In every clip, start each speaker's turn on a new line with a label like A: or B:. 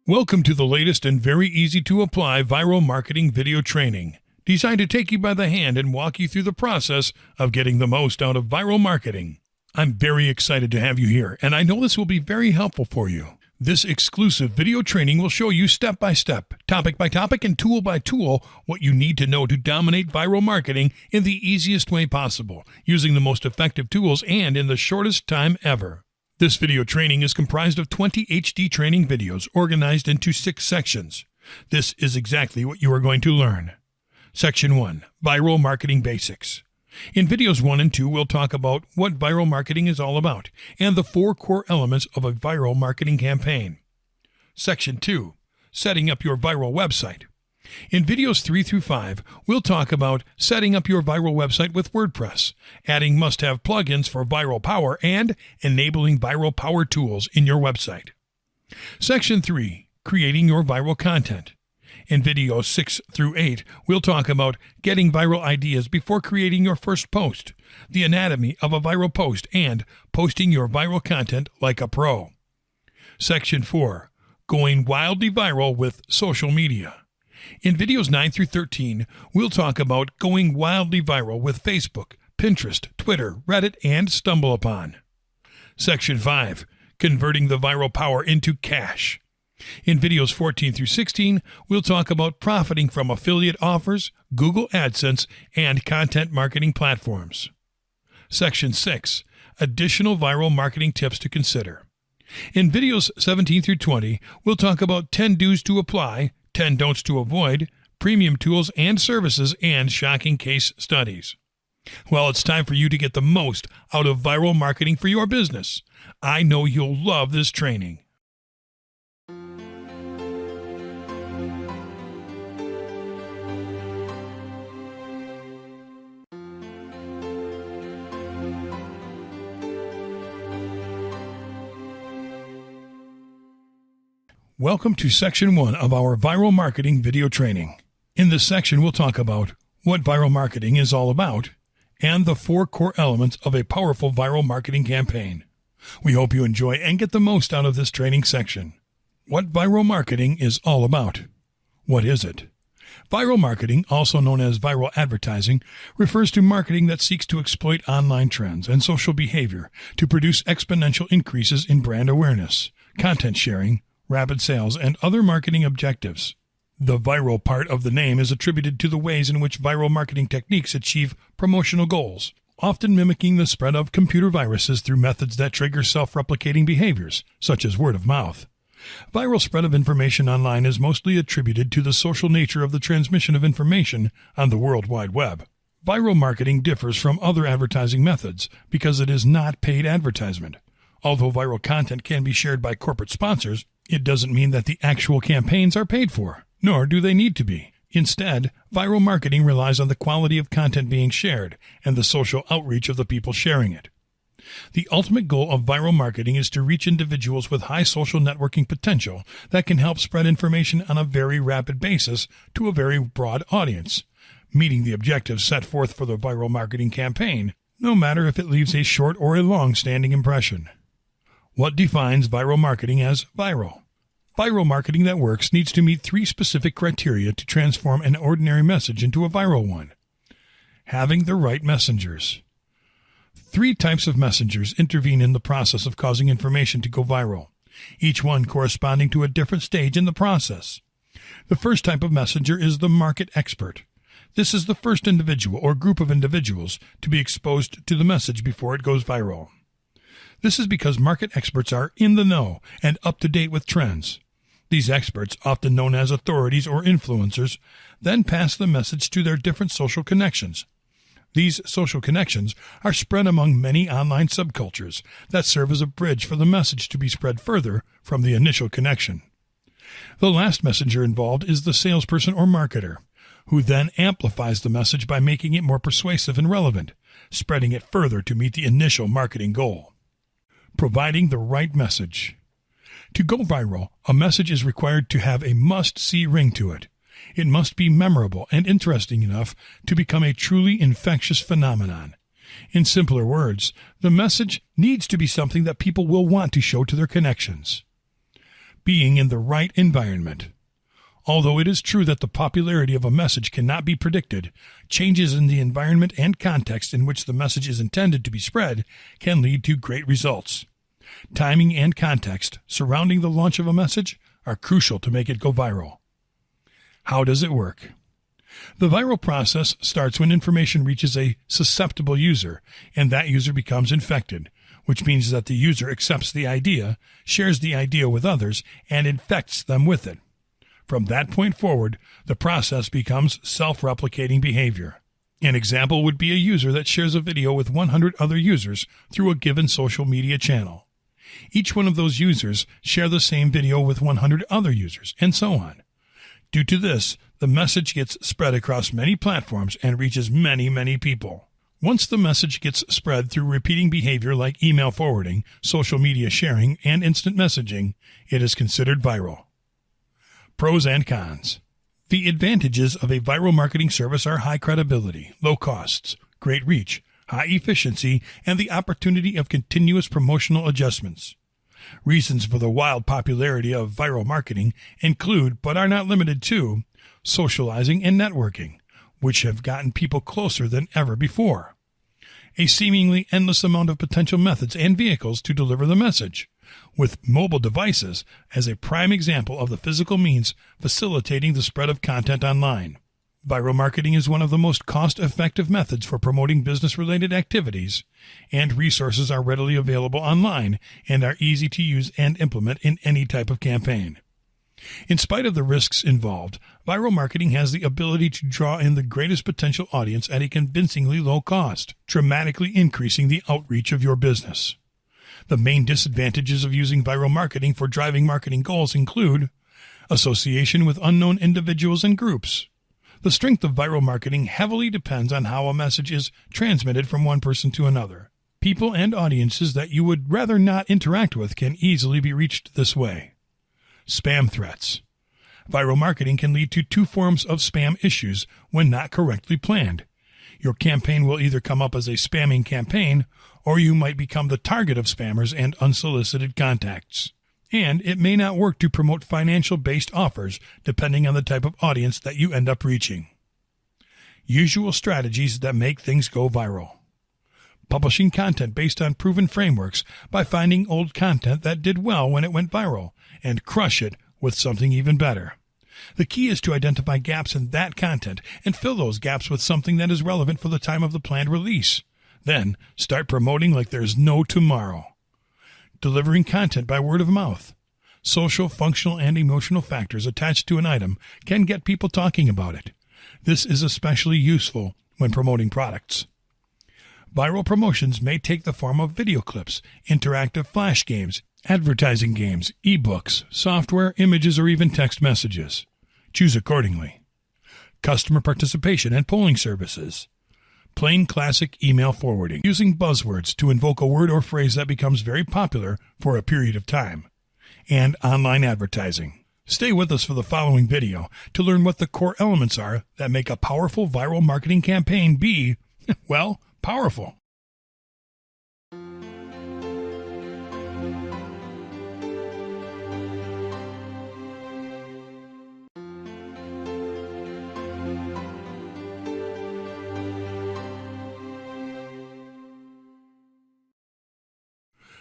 A: Welcome to the latest and very easy to apply viral marketing video training, designed to take you by the hand and walk you through the process of getting the most out of viral marketing. I'm very excited to have you here, and I know this will be very helpful for you. This exclusive video training will show you step by step, topic by topic, and tool by tool what you need to know to dominate viral marketing in the easiest way possible, using the most effective tools and in the shortest time ever. This video training is comprised of 20 HD training videos organized into 6 sections. This is exactly what you are going to learn. Section 1, Viral Marketing Basics. In videos 1 and 2, we'll talk about what viral marketing is all about and the 4 core elements of a viral marketing campaign. Section 2, Setting up your viral website. In videos 3 through 5, we'll talk about setting up your viral website with WordPress, adding must-have plugins for viral power, and enabling viral power tools in your website. Section 3, Creating your viral content. In videos 6 through 8, we'll talk about getting viral ideas before creating your first post, the anatomy of a viral post, and posting your viral content like a pro. Section 4, Going wildly viral with social media. In videos 9 through 13, we'll talk about going wildly viral with Facebook, Pinterest, Twitter, Reddit, and StumbleUpon. Section 5, Converting the viral power into cash. In videos 14 through 16, we'll talk about profiting from affiliate offers, Google AdSense, and content marketing platforms. Section 6, Additional viral marketing tips to consider. In videos 17 through 20, we'll talk about 10 do's to apply, 10 don'ts to avoid, premium tools and services, and shocking case studies. Well, it's time for you to get the most out of viral marketing for your business. I know you'll love this training. Welcome to Section 1 of our Viral Marketing video training. In this section, we'll talk about what viral marketing is all about and the 4 core elements of a powerful viral marketing campaign. We hope you enjoy and get the most out of this training section. What viral marketing is all about. What is it? Viral marketing, also known as viral advertising, refers to marketing that seeks to exploit online trends and social behavior to produce exponential increases in brand awareness, content sharing, rapid sales, and other marketing objectives. The viral part of the name is attributed to the ways in which viral marketing techniques achieve promotional goals, often mimicking the spread of computer viruses through methods that trigger self-replicating behaviors, such as word of mouth. Viral spread of information online is mostly attributed to the social nature of the transmission of information on the World Wide Web. Viral marketing differs from other advertising methods because it is not paid advertisement. Although viral content can be shared by corporate sponsors, it doesn't mean that the actual campaigns are paid for, nor do they need to be. Instead, viral marketing relies on the quality of content being shared and the social outreach of the people sharing it. The ultimate goal of viral marketing is to reach individuals with high social networking potential that can help spread information on a very rapid basis to a very broad audience, meeting the objectives set forth for the viral marketing campaign, no matter if it leaves a short or a long-standing impression. What defines viral marketing as viral? Viral marketing that works needs to meet 3 specific criteria to transform an ordinary message into a viral one. Having the right messengers. 3 types of messengers intervene in the process of causing information to go viral, each one corresponding to a different stage in the process. The first type of messenger is the market expert. This is the first individual or group of individuals to be exposed to the message before it goes viral. This is because market experts are in the know and up to date with trends. These experts, often known as authorities or influencers, then pass the message to their different social connections. These social connections are spread among many online subcultures that serve as a bridge for the message to be spread further from the initial connection. The last messenger involved is the salesperson or marketer, who then amplifies the message by making it more persuasive and relevant, spreading it further to meet the initial marketing goal. Providing the right message. To go viral, a message is required to have a must-see ring to it. It must be memorable and interesting enough to become a truly infectious phenomenon. In simpler words, the message needs to be something that people will want to show to their connections. being in the right environment. Although it is true that the popularity of a message cannot be predicted, changes in the environment and context in which the message is intended to be spread can lead to great results. Timing and context surrounding the launch of a message are crucial to make it go viral. How does it work? The viral process starts when information reaches a susceptible user, and that user becomes infected, which means that the user accepts the idea, shares the idea with others, and infects them with it. From that point forward, the process becomes self-replicating behavior. An example would be a user that shares a video with 100 other users through a given social media channel. Each one of those users share the same video with 100 other users, and so on. Due to this, the message gets spread across many platforms and reaches many people. Once the message gets spread through repeating behavior like email forwarding, social media sharing, and instant messaging, it is considered viral. Pros and cons. The advantages of a viral marketing service are high credibility, low costs, great reach, high efficiency, and the opportunity of continuous promotional adjustments. Reasons for the wild popularity of viral marketing include, but are not limited to, socializing and networking, which have gotten people closer than ever before. A seemingly endless amount of potential methods and vehicles to deliver the message, with mobile devices as a prime example of the physical means facilitating the spread of content online. Viral marketing is one of the most cost-effective methods for promoting business-related activities, and resources are readily available online and are easy to use and implement in any type of campaign. In spite of the risks involved, viral marketing has the ability to draw in the greatest potential audience at a convincingly low cost, dramatically increasing the outreach of your business. The main disadvantages of using viral marketing for driving marketing goals include association with unknown individuals and groups. The strength of viral marketing heavily depends on how a message is transmitted from one person to another. People and audiences that you would rather not interact with can easily be reached this way. Spam threats. Viral marketing can lead to two forms of spam issues when not correctly planned. Your campaign will either come up as a spamming campaign, or you might become the target of spammers and unsolicited contacts. And it may not work to promote financial-based offers depending on the type of audience that you end up reaching. Usual strategies that make things go viral. Publishing content based on proven frameworks by finding old content that did well when it went viral and crush it with something even better. The key is to identify gaps in that content and fill those gaps with something that is relevant for the time of the planned release. Then start promoting like there's no tomorrow. Delivering content by word of mouth. Social, functional, and emotional factors attached to an item can get people talking about it. This is especially useful when promoting products. Viral promotions may take the form of video clips, interactive flash games, advertising games, ebooks, software, images, or even text messages. Choose accordingly. Customer participation and polling services. Plain classic email forwarding, using buzzwords to invoke a word or phrase that becomes very popular for a period of time. And online advertising. Stay with us for the following video to learn what the core elements are that make a powerful viral marketing campaign be, well, powerful.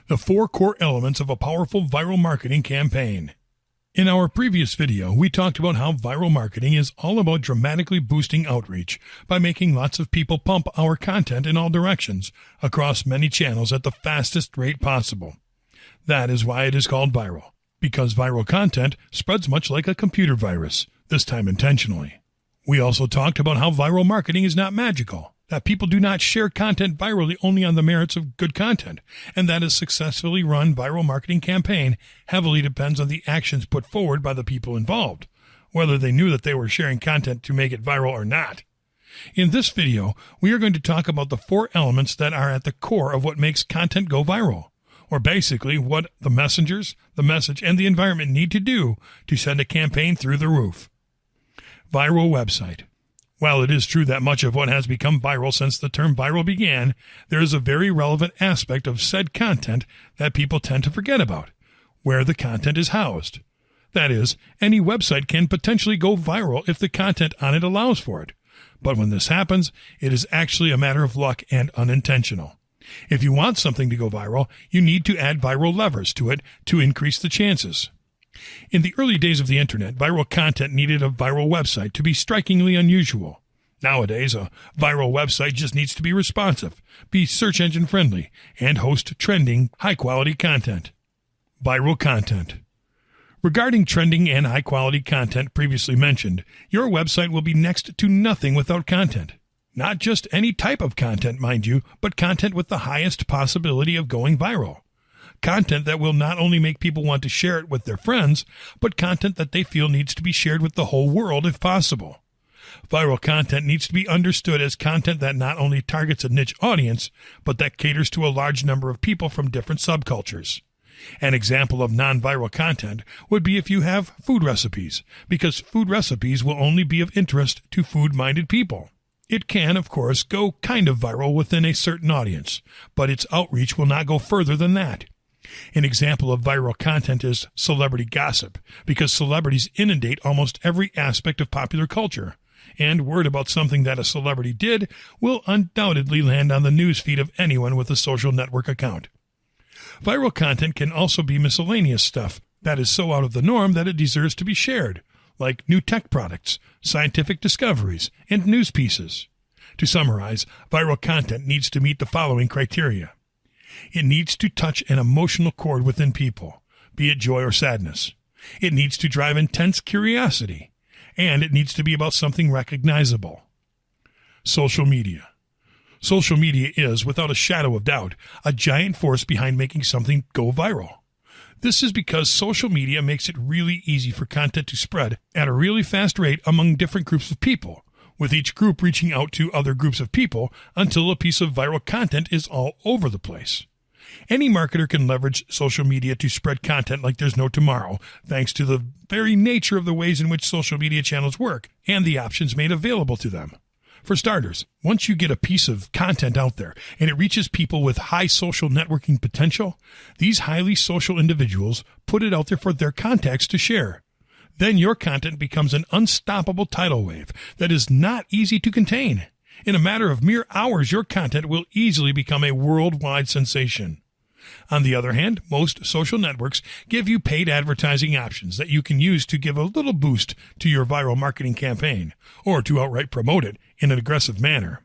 A: The 4 core elements of a powerful viral marketing campaign. In our previous video, we talked about how viral marketing is all about dramatically boosting outreach by making lots of people pump our content in all directions across many channels at the fastest rate possible. That is why it is called viral, because viral content spreads much like a computer virus, this time intentionally. We also talked about how viral marketing is not magical, that people do not share content virally only on the merits of good content, and that a successfully run viral marketing campaign heavily depends on the actions put forward by the people involved, whether they knew that they were sharing content to make it viral or not. In this video, we are going to talk about the 4 elements that are at the core of what makes content go viral, or basically what the messengers, the message, and the environment need to do to send a campaign through the roof. Viral website. While it is true that much of what has become viral since the term viral began, there is a very relevant aspect of said content that people tend to forget about, where the content is housed. That is, any website can potentially go viral if the content on it allows for it. But when this happens, it is actually a matter of luck and unintentional. If you want something to go viral, you need to add viral levers to it to increase the chances. In the early days of the internet, viral content needed a viral website to be strikingly unusual. Nowadays, a viral website just needs to be responsive, be search engine friendly, and host trending, high-quality content. Viral content. Regarding trending and high-quality content previously mentioned, your website will be next to nothing without content. Not just any type of content, mind you, but content with the highest possibility of going viral. Content that will not only make people want to share it with their friends, but content that they feel needs to be shared with the whole world if possible. Viral content needs to be understood as content that not only targets a niche audience, but that caters to a large number of people from different subcultures. An example of non-viral content would be if you have food recipes, because food recipes will only be of interest to food-minded people. It can, of course, go kind of viral within a certain audience, but its outreach will not go further than that. An example of viral content is celebrity gossip, because celebrities inundate almost every aspect of popular culture, and word about something that a celebrity did will undoubtedly land on the newsfeed of anyone with a social network account. Viral content can also be miscellaneous stuff that is so out of the norm that it deserves to be shared, like new tech products, scientific discoveries, and news pieces. To summarize, viral content needs to meet the following criteria. It needs to touch an emotional chord within people, be it joy or sadness. It needs to drive intense curiosity, and it needs to be about something recognizable. Social media. Social media is, without a shadow of doubt, a giant force behind making something go viral. This is because social media makes it really easy for content to spread at a really fast rate among different groups of people, with each group reaching out to other groups of people until a piece of viral content is all over the place. Any marketer can leverage social media to spread content like there's no tomorrow, thanks to the very nature of the ways in which social media channels work and the options made available to them. For starters, once you get a piece of content out there and it reaches people with high social networking potential, these highly social individuals put it out there for their contacts to share. Then your content becomes an unstoppable tidal wave that is not easy to contain. In a matter of mere hours, your content will easily become a worldwide sensation. On the other hand, most social networks give you paid advertising options that you can use to give a little boost to your viral marketing campaign, or to outright promote it in an aggressive manner.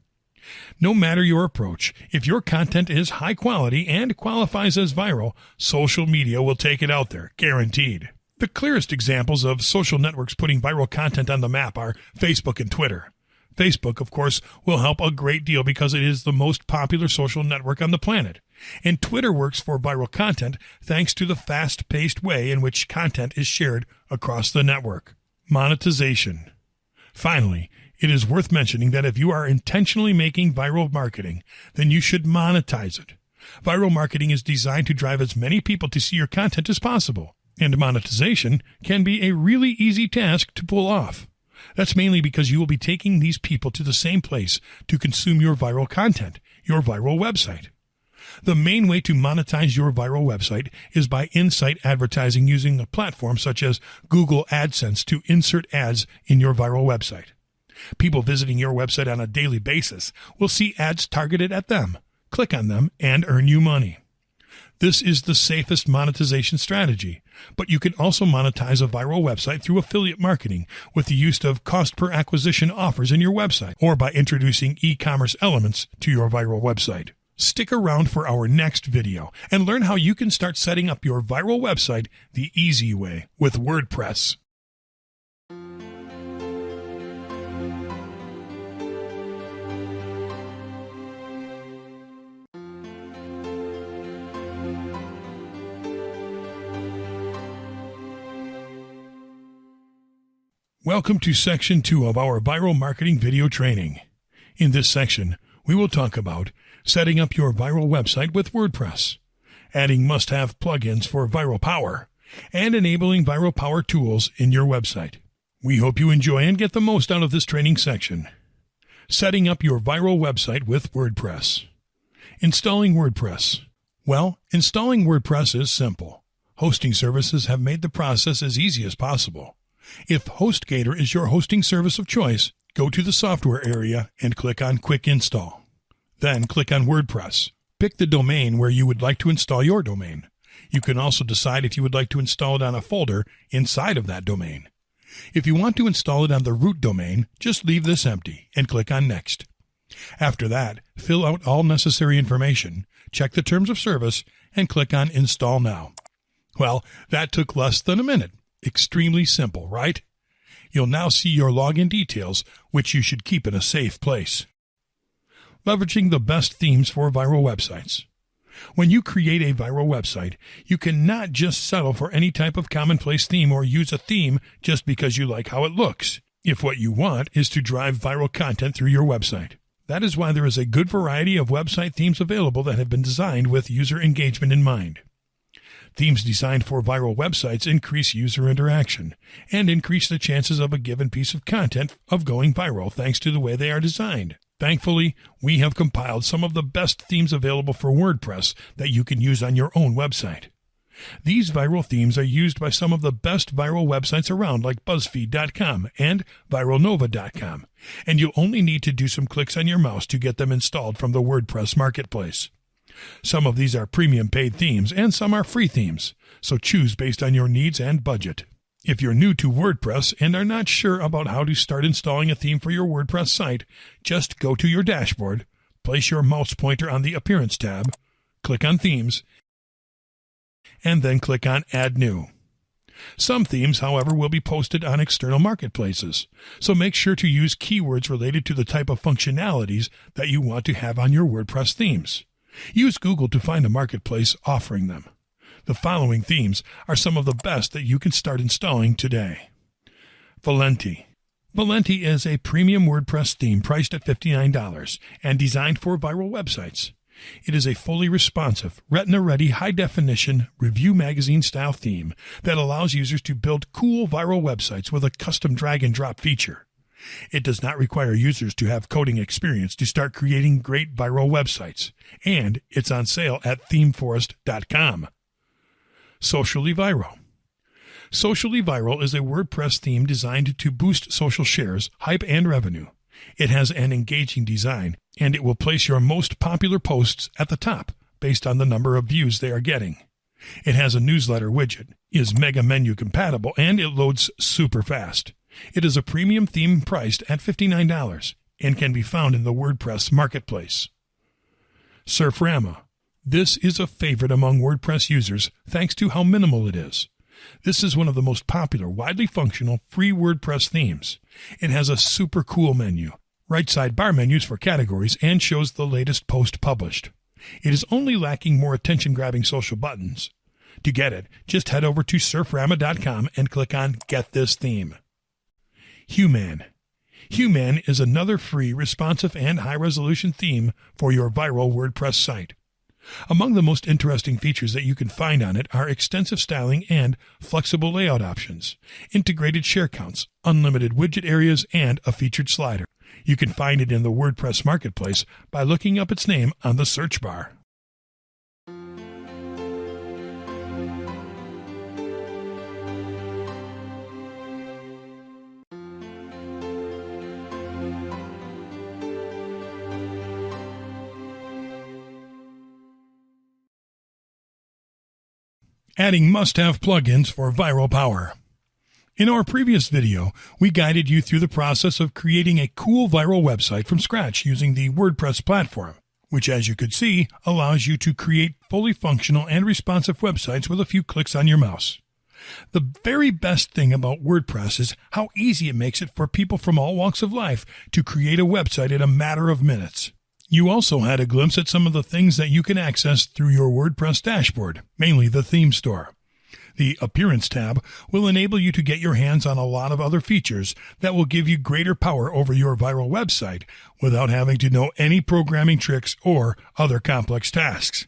A: No matter your approach, if your content is high quality and qualifies as viral, social media will take it out there, guaranteed. The clearest examples of social networks putting viral content on the map are Facebook and Twitter. Facebook, of course, will help a great deal because it is the most popular social network on the planet. And Twitter works for viral content thanks to the fast-paced way in which content is shared across the network. Monetization. Finally, it is worth mentioning that if you are intentionally making viral marketing, then you should monetize it. Viral marketing is designed to drive as many people to see your content as possible, and monetization can be a really easy task to pull off. That's mainly because you will be taking these people to the same place to consume your viral content, your viral website. The main way to monetize your viral website is by in-site advertising using a platform such as Google AdSense to insert ads in your viral website. People visiting your website on a daily basis will see ads targeted at them, click on them, and earn you money. This is the safest monetization strategy, but you can also monetize a viral website through affiliate marketing with the use of cost per acquisition offers in your website, or by introducing e-commerce elements to your viral website. Stick around for our next video and learn how you can start setting up your viral website the easy way with WordPress. Welcome to Section 2 of our Viral Marketing video training. In this section, we will talk about setting up your viral website with WordPress, adding must-have plugins for viral power, and enabling viral power tools in your website. We hope you enjoy and get the most out of this training section. Setting up your viral website with WordPress. Installing WordPress. Well, installing WordPress is simple. Hosting services have made the process as easy as possible. If HostGator is your hosting service of choice, go to the software area and click on Quick Install. Then click on WordPress. Pick the domain where you would like to install your domain. You can also decide if you would like to install it on a folder inside of that domain. If you want to install it on the root domain, just leave this empty and click on Next. After that, fill out all necessary information, check the terms of service, and click on Install Now. Well, that took less than a minute. Extremely simple, right? You'll now see your login details, which you should keep in a safe place. Leveraging the best themes for viral websites. When you create a viral website, you cannot just settle for any type of commonplace theme or use a theme just because you like how it looks, if what you want is to drive viral content through your website. That is why there is a good variety of website themes available that have been designed with user engagement in mind. Themes designed for viral websites increase user interaction and increase the chances of a given piece of content of going viral thanks to the way they are designed. Thankfully, we have compiled some of the best themes available for WordPress that you can use on your own website. These viral themes are used by some of the best viral websites around like BuzzFeed.com and ViralNova.com, and you'll only need to do some clicks on your mouse to get them installed from the WordPress marketplace. Some of these are premium paid themes and some are free themes, so choose based on your needs and budget. If you're new to WordPress and are not sure about how to start installing a theme for your WordPress site, just go to your dashboard, place your mouse pointer on the Appearance tab, click on Themes, and then click on Add New. Some themes, however, will be posted on external marketplaces, so make sure to use keywords related to the type of functionalities that you want to have on your WordPress themes. Use Google to find a marketplace offering them. The following themes are some of the best that you can start installing today. Valenti. Valenti is a premium WordPress theme priced at $59 and designed for viral websites. It is a fully responsive, retina-ready, high-definition, review magazine-style theme that allows users to build cool viral websites with a custom drag-and-drop feature. It does not require users to have coding experience to start creating great viral websites, and it's on sale at themeforest.com. Socially Viral. Socially Viral is a WordPress theme designed to boost social shares, hype, and revenue. It has an engaging design, and it will place your most popular posts at the top based on the number of views they are getting. It has a newsletter widget, is mega menu compatible, and it loads super fast. It is a premium theme priced at $59 and can be found in the WordPress marketplace. Surframa. This is a favorite among WordPress users thanks to how minimal it is. This is one of the most popular, widely functional, free WordPress themes. It has a super cool menu, right sidebar menus for categories, and shows the latest post published. It is only lacking more attention-grabbing social buttons. To get it, just head over to surframa.com and click on Get This Theme. Human. Human is another free, responsive, and high-resolution theme for your viral WordPress site. Among the most interesting features that you can find on it are extensive styling and flexible layout options, integrated share counts, unlimited widget areas, and a featured slider. You can find it in the WordPress marketplace by looking up its name on the search bar. Adding must-have plugins for viral power. In our previous video, we guided you through the process of creating a cool viral website from scratch using the WordPress platform, which, as you could see, allows you to create fully functional and responsive websites with a few clicks on your mouse. The very best thing about WordPress is how easy it makes it for people from all walks of life to create a website in a matter of minutes. You also had a glimpse at some of the things that you can access through your WordPress dashboard, mainly the theme store. The Appearance tab will enable you to get your hands on a lot of other features that will give you greater power over your viral website without having to know any programming tricks or other complex tasks.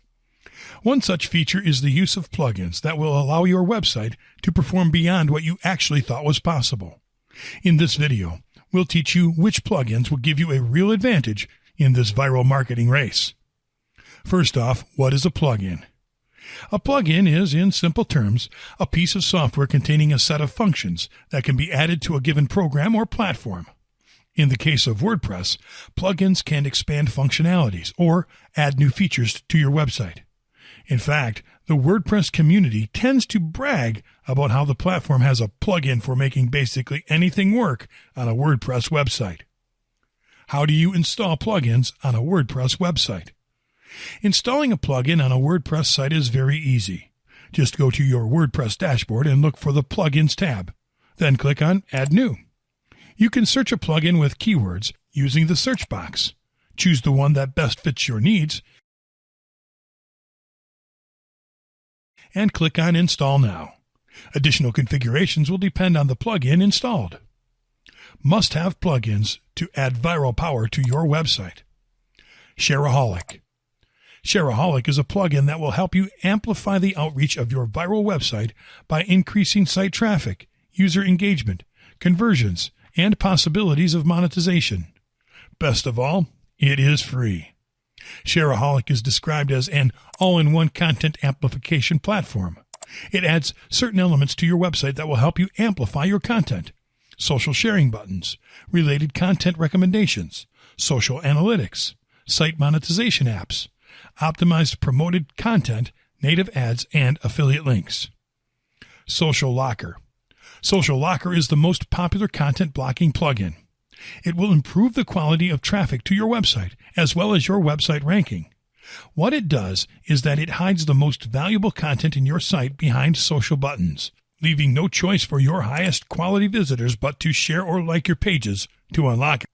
A: One such feature is the use of plugins that will allow your website to perform beyond what you actually thought was possible. In this video, we'll teach you which plugins will give you a real advantage in this viral marketing race. First off, what is a plugin? A plugin is, in simple terms, a piece of software containing a set of functions that can be added to a given program or platform. In the case of WordPress, plugins can expand functionalities or add new features to your website. In fact, the WordPress community tends to brag about how the platform has a plugin for making basically anything work on a WordPress website. How do you install plugins on a WordPress website? Installing a plugin on a WordPress site is very easy. Just go to your WordPress dashboard and look for the Plugins tab. Then click on Add New. You can search a plugin with keywords using the search box. Choose the one that best fits your needs and click on Install Now. Additional configurations will depend on the plugin installed. Must-have plugins to add viral power to your website. Shareaholic. Shareaholic is a plugin that will help you amplify the outreach of your viral website by increasing site traffic, user engagement, conversions, and possibilities of monetization. Best of all, it is free. Shareaholic is described as an all-in-one content amplification platform. It adds certain elements to your website that will help you amplify your content. Social sharing buttons, related content recommendations, social analytics, site monetization apps, optimized promoted content, native ads, and affiliate links. Social Locker. Social Locker is the most popular content blocking plugin. It will improve the quality of traffic to your website as well as your website ranking. What it does is that it hides the most valuable content in your site behind social buttons, leaving no choice for your highest quality visitors but to share or like your pages to unlock it.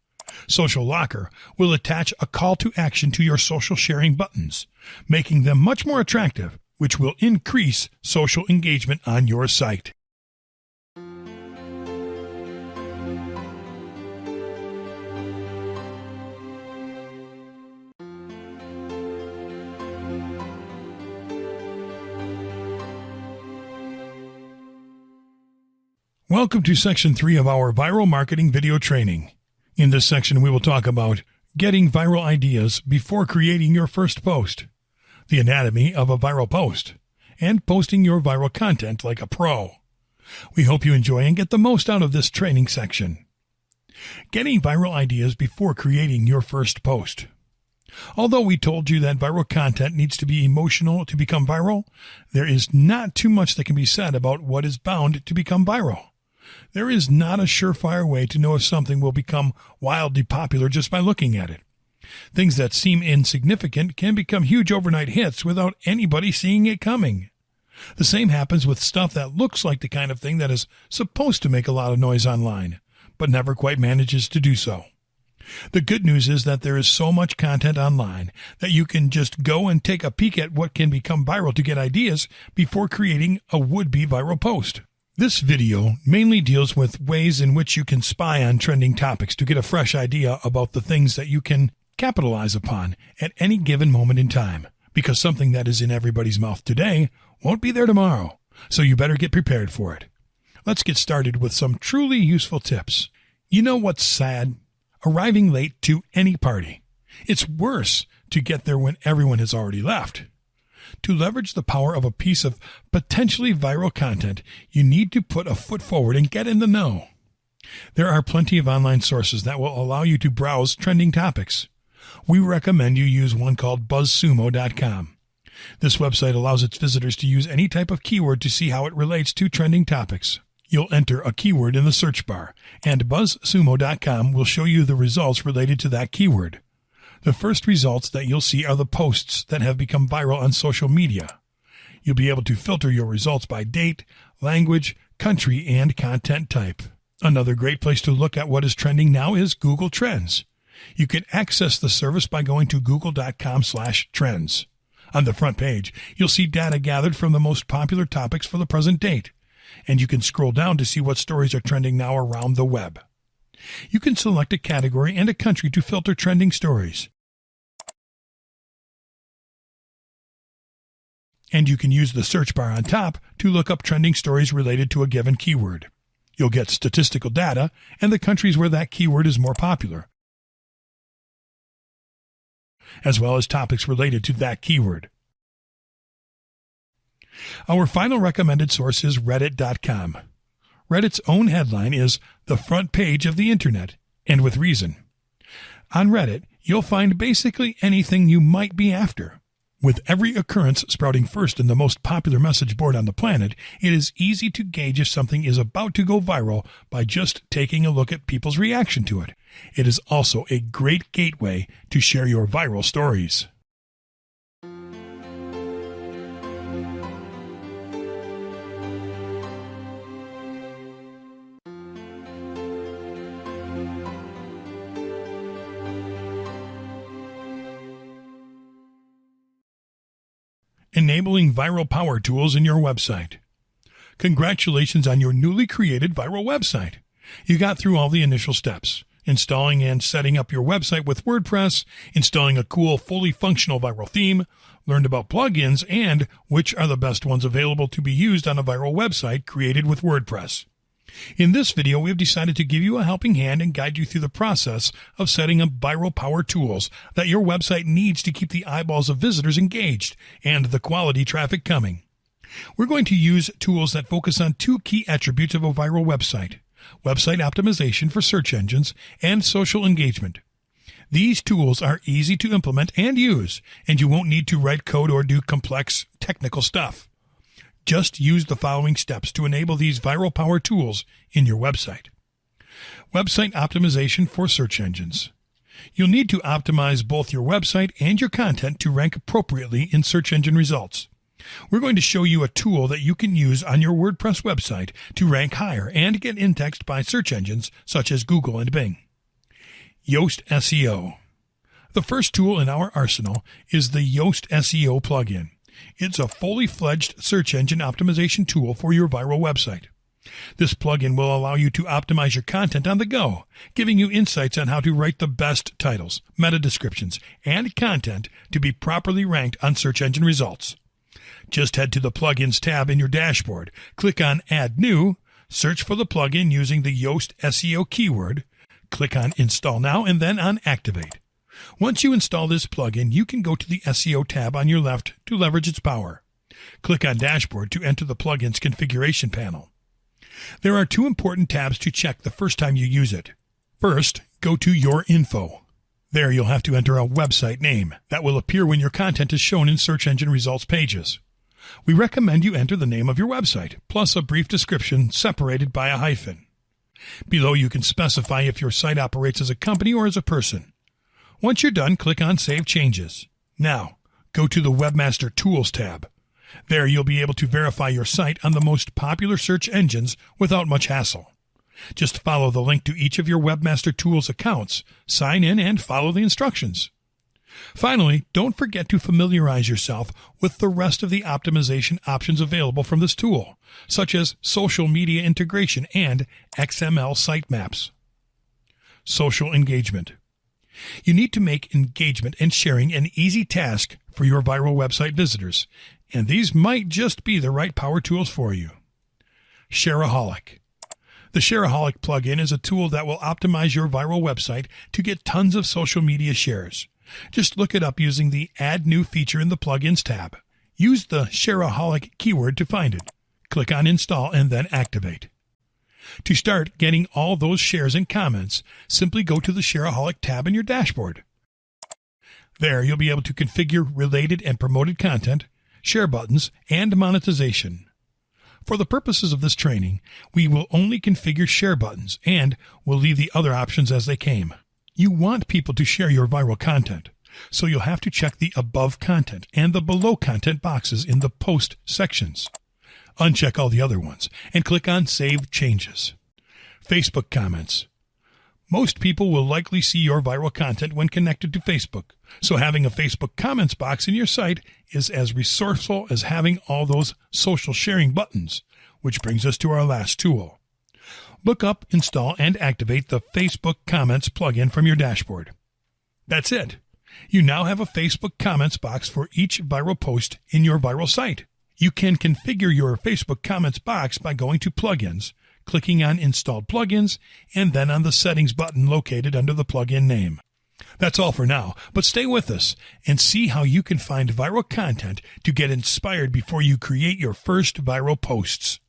A: Social Locker will attach a call to action to your social sharing buttons, making them much more attractive, which will increase social engagement on your site. Welcome to Section 3 of our Viral Marketing video training. In this section, we will talk about getting viral ideas before creating your first post, the anatomy of a viral post, and posting your viral content like a pro. We hope you enjoy and get the most out of this training section. Getting viral ideas before creating your first post. Although we told you that viral content needs to be emotional to become viral, there is not too much that can be said about what is bound to become viral. There is not a surefire way to know if something will become wildly popular just by looking at it. Things that seem insignificant can become huge overnight hits without anybody seeing it coming. The same happens with stuff that looks like the kind of thing that is supposed to make a lot of noise online, but never quite manages to do so. The good news is that there is so much content online that you can just go and take a peek at what can become viral to get ideas before creating a would-be viral post. This video mainly deals with ways in which you can spy on trending topics to get a fresh idea about the things that you can capitalize upon at any given moment in time, because something that is in everybody's mouth today won't be there tomorrow, so you better get prepared for it. Let's get started with some truly useful tips. You know what's sad? Arriving late to any party. It's worse to get there when everyone has already left. To leverage the power of a piece of potentially viral content, you need to put a foot forward and get in the know. There are plenty of online sources that will allow you to browse trending topics. We recommend you use one called BuzzSumo.com. This website allows its visitors to use any type of keyword to see how it relates to trending topics. You'll enter a keyword in the search bar, and BuzzSumo.com will show you the results related to that keyword. The first results that you'll see are the posts that have become viral on social media. You'll be able to filter your results by date, language, country, and content type. Another great place to look at what is trending now is Google Trends. You can access the service by going to google.com/trends. On the front page, you'll see data gathered from the most popular topics for the present date, and you can scroll down to see what stories are trending now around the web. You can select a category and a country to filter trending stories. And you can use the search bar on top to look up trending stories related to a given keyword. You'll get statistical data and the countries where that keyword is more popular, as well as topics related to that keyword. Our final recommended source is Reddit.com. Reddit's own headline is "The Front Page of the Internet," and with reason. On Reddit, you'll find basically anything you might be after. With every occurrence sprouting first in the most popular message board on the planet, it is easy to gauge if something is about to go viral by just taking a look at people's reaction to it. It is also a great gateway to share your viral stories. Enabling viral power tools in your website. Congratulations on your newly created viral website. You got through all the initial steps: installing and setting up your website with WordPress, installing a cool, fully functional viral theme, learned about plugins, and which are the best ones available to be used on a viral website created with WordPress. In this video, we have decided to give you a helping hand and guide you through the process of setting up viral power tools that your website needs to keep the eyeballs of visitors engaged and the quality traffic coming. We're going to use tools that focus on two key attributes of a viral website: website optimization for search engines and social engagement. These tools are easy to implement and use, and you won't need to write code or do complex technical stuff. Just use the following steps to enable these viral power tools in your website. Website optimization for search engines. You'll need to optimize both your website and your content to rank appropriately in search engine results. We're going to show you a tool that you can use on your WordPress website to rank higher and get indexed by search engines such as Google and Bing. Yoast SEO. The first tool in our arsenal is the Yoast SEO plugin. It's a fully fledged search engine optimization tool for your viral website. This plugin will allow you to optimize your content on the go, giving you insights on how to write the best titles, meta descriptions, and content to be properly ranked on search engine results. Just head to the Plugins tab in your dashboard, click on Add New, search for the plugin using the Yoast SEO keyword, click on Install Now, and then on Activate. Once you install this plugin, you can go to the SEO tab on your left to leverage its power. Click on Dashboard to enter the plugin's configuration panel. There are two important tabs to check the first time you use it. First, go to Your Info. There you'll have to enter a website name that will appear when your content is shown in search engine results pages. We recommend you enter the name of your website, plus a brief description separated by a hyphen. Below you can specify if your site operates as a company or as a person. Once you're done, click on Save Changes. Now, go to the Webmaster Tools tab. There you'll be able to verify your site on the most popular search engines without much hassle. Just follow the link to each of your Webmaster Tools accounts, sign in, and follow the instructions. Finally, don't forget to familiarize yourself with the rest of the optimization options available from this tool, such as social media integration and XML sitemaps. Social engagement. You need to make engagement and sharing an easy task for your viral website visitors, and these might just be the right power tools for you. Shareaholic. The Shareaholic plugin is a tool that will optimize your viral website to get tons of social media shares. Just look it up using the Add New feature in the Plugins tab. Use the Shareaholic keyword to find it. Click on Install and then Activate. To start getting all those shares and comments, simply go to the Shareaholic tab in your dashboard. There you'll be able to configure related and promoted content, share buttons, and monetization. For the purposes of this training, we will only configure share buttons and will leave the other options as they came. You want people to share your viral content, so you'll have to check the Above Content and the Below Content boxes in the Post sections. Uncheck all the other ones and click on Save Changes. Facebook comments. Most people will likely see your viral content when connected to Facebook, so having a Facebook comments box in your site is as resourceful as having all those social sharing buttons, which brings us to our last tool. Look up, install, and activate the Facebook Comments plugin from your dashboard. That's it. You now have a Facebook comments box for each viral post in your viral site. You can configure your Facebook comments box by going to Plugins, clicking on Installed Plugins, and then on the Settings button located under the plugin name. That's all for now, but stay with us and see how you can find viral content to get inspired before you create your first viral posts.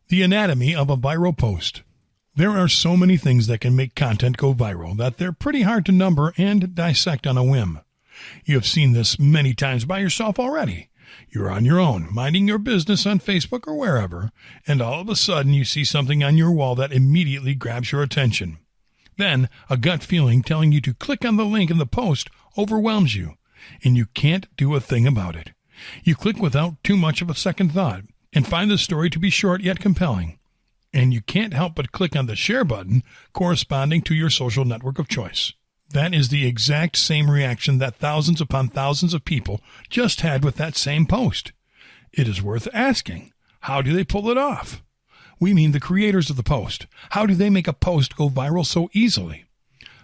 A: The anatomy of a viral post. There are so many things that can make content go viral that they're pretty hard to number and dissect on a whim. You have seen this many times by yourself already. You're on your own, minding your business on Facebook or wherever, and all of a sudden you see something on your wall that immediately grabs your attention. Then, a gut feeling telling you to click on the link in the post overwhelms you, and you can't do a thing about it. You click without too much of a second thought, and find the story to be short yet compelling. And you can't help but click on the share button corresponding to your social network of choice. That is the exact same reaction that thousands upon thousands of people just had with that same post. It is worth asking, how do they pull it off? We mean the creators of the post. How do they make a post go viral so easily?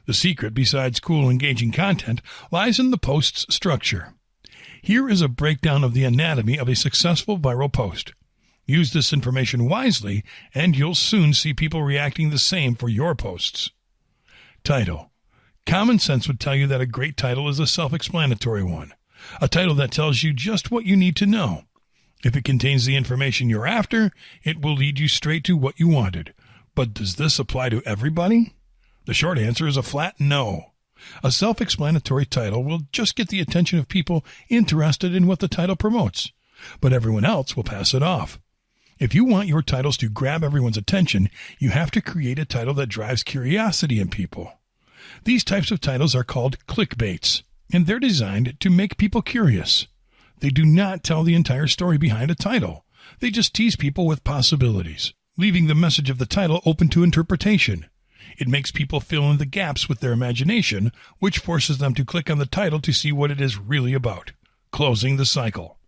A: The secret, besides cool, engaging content, lies in the post's structure. Here is a breakdown of the anatomy of a successful viral post. Use this information wisely, and you'll soon see people reacting the same for your posts. Title. Common sense would tell you that a great title is a self-explanatory one, a title that tells you just what you need to know. If it contains the information you're after, it will lead you straight to what you wanted. But does this apply to everybody? The short answer is a flat no. A self-explanatory title will just get the attention of people interested in what the title promotes, but everyone else will pass it off. If you want your titles to grab everyone's attention, you have to create a title that drives curiosity in people. These types of titles are called clickbaits, and they're designed to make people curious. They do not tell the entire story behind a title. They just tease people with possibilities, leaving the message of the title open to interpretation. It makes people fill in the gaps with their imagination, which forces them to click on the title to see what it is really about. Closing the cycle.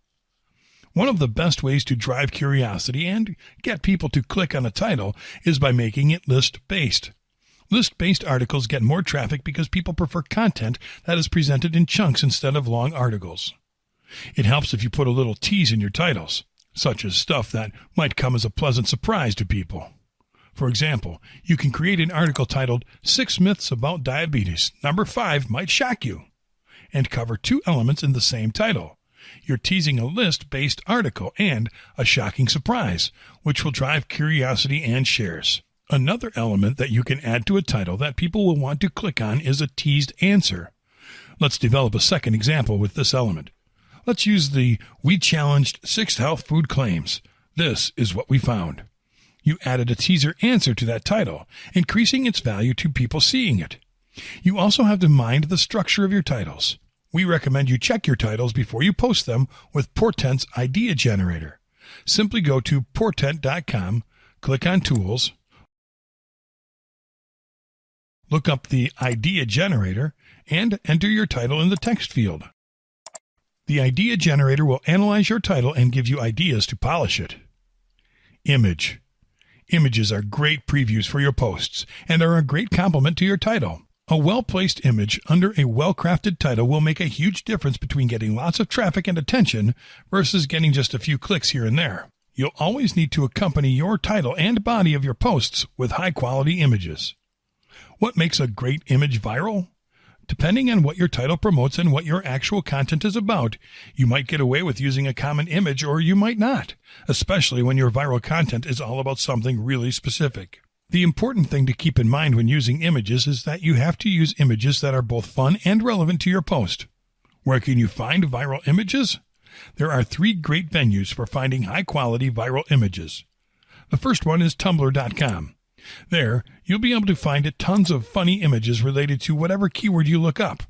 A: One of the best ways to drive curiosity and get people to click on a title is by making it list-based. List-based articles get more traffic because people prefer content that is presented in chunks instead of long articles. It helps if you put a little tease in your titles, such as stuff that might come as a pleasant surprise to people. For example, you can create an article titled 6 Myths About Diabetes. Number 5 might shock you, and cover 2 elements in the same title. You're teasing a list-based article and a shocking surprise, which will drive curiosity and shares. Another element that you can add to a title that people will want to click on is a teased answer. Let's develop a second example with this element. Let's use the "We challenged 6 health food claims. This is what we found." You added a teaser answer to that title, increasing its value to people seeing it. You also have to mind the structure of your titles. We recommend you check your titles before you post them with Portent's Idea Generator. Simply go to portent.com, click on Tools, look up the Idea Generator, and enter your title in the text field. The Idea Generator will analyze your title and give you ideas to polish it. Image. Images are great previews for your posts and are a great complement to your title. A well-placed image under a well-crafted title will make a huge difference between getting lots of traffic and attention versus getting just a few clicks here and there. You'll always need to accompany your title and body of your posts with high-quality images. What makes a great image viral? Depending on what your title promotes and what your actual content is about, you might get away with using a common image or you might not, especially when your viral content is all about something really specific. The important thing to keep in mind when using images is that you have to use images that are both fun and relevant to your post. Where can you find viral images? There are 3 great venues for finding high-quality viral images. The first one is Tumblr.com. There, you'll be able to find tons of funny images related to whatever keyword you look up.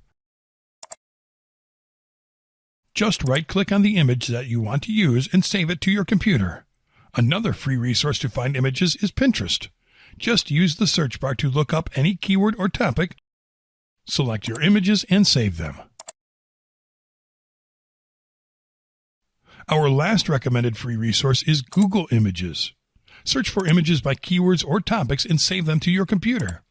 A: Just right-click on the image that you want to use and save it to your computer. Another free resource to find images is Pinterest. Just use the search bar to look up any keyword or topic, select your images, and save them. Our last recommended free resource is Google Images. Search for images by keywords or topics and save them to your computer.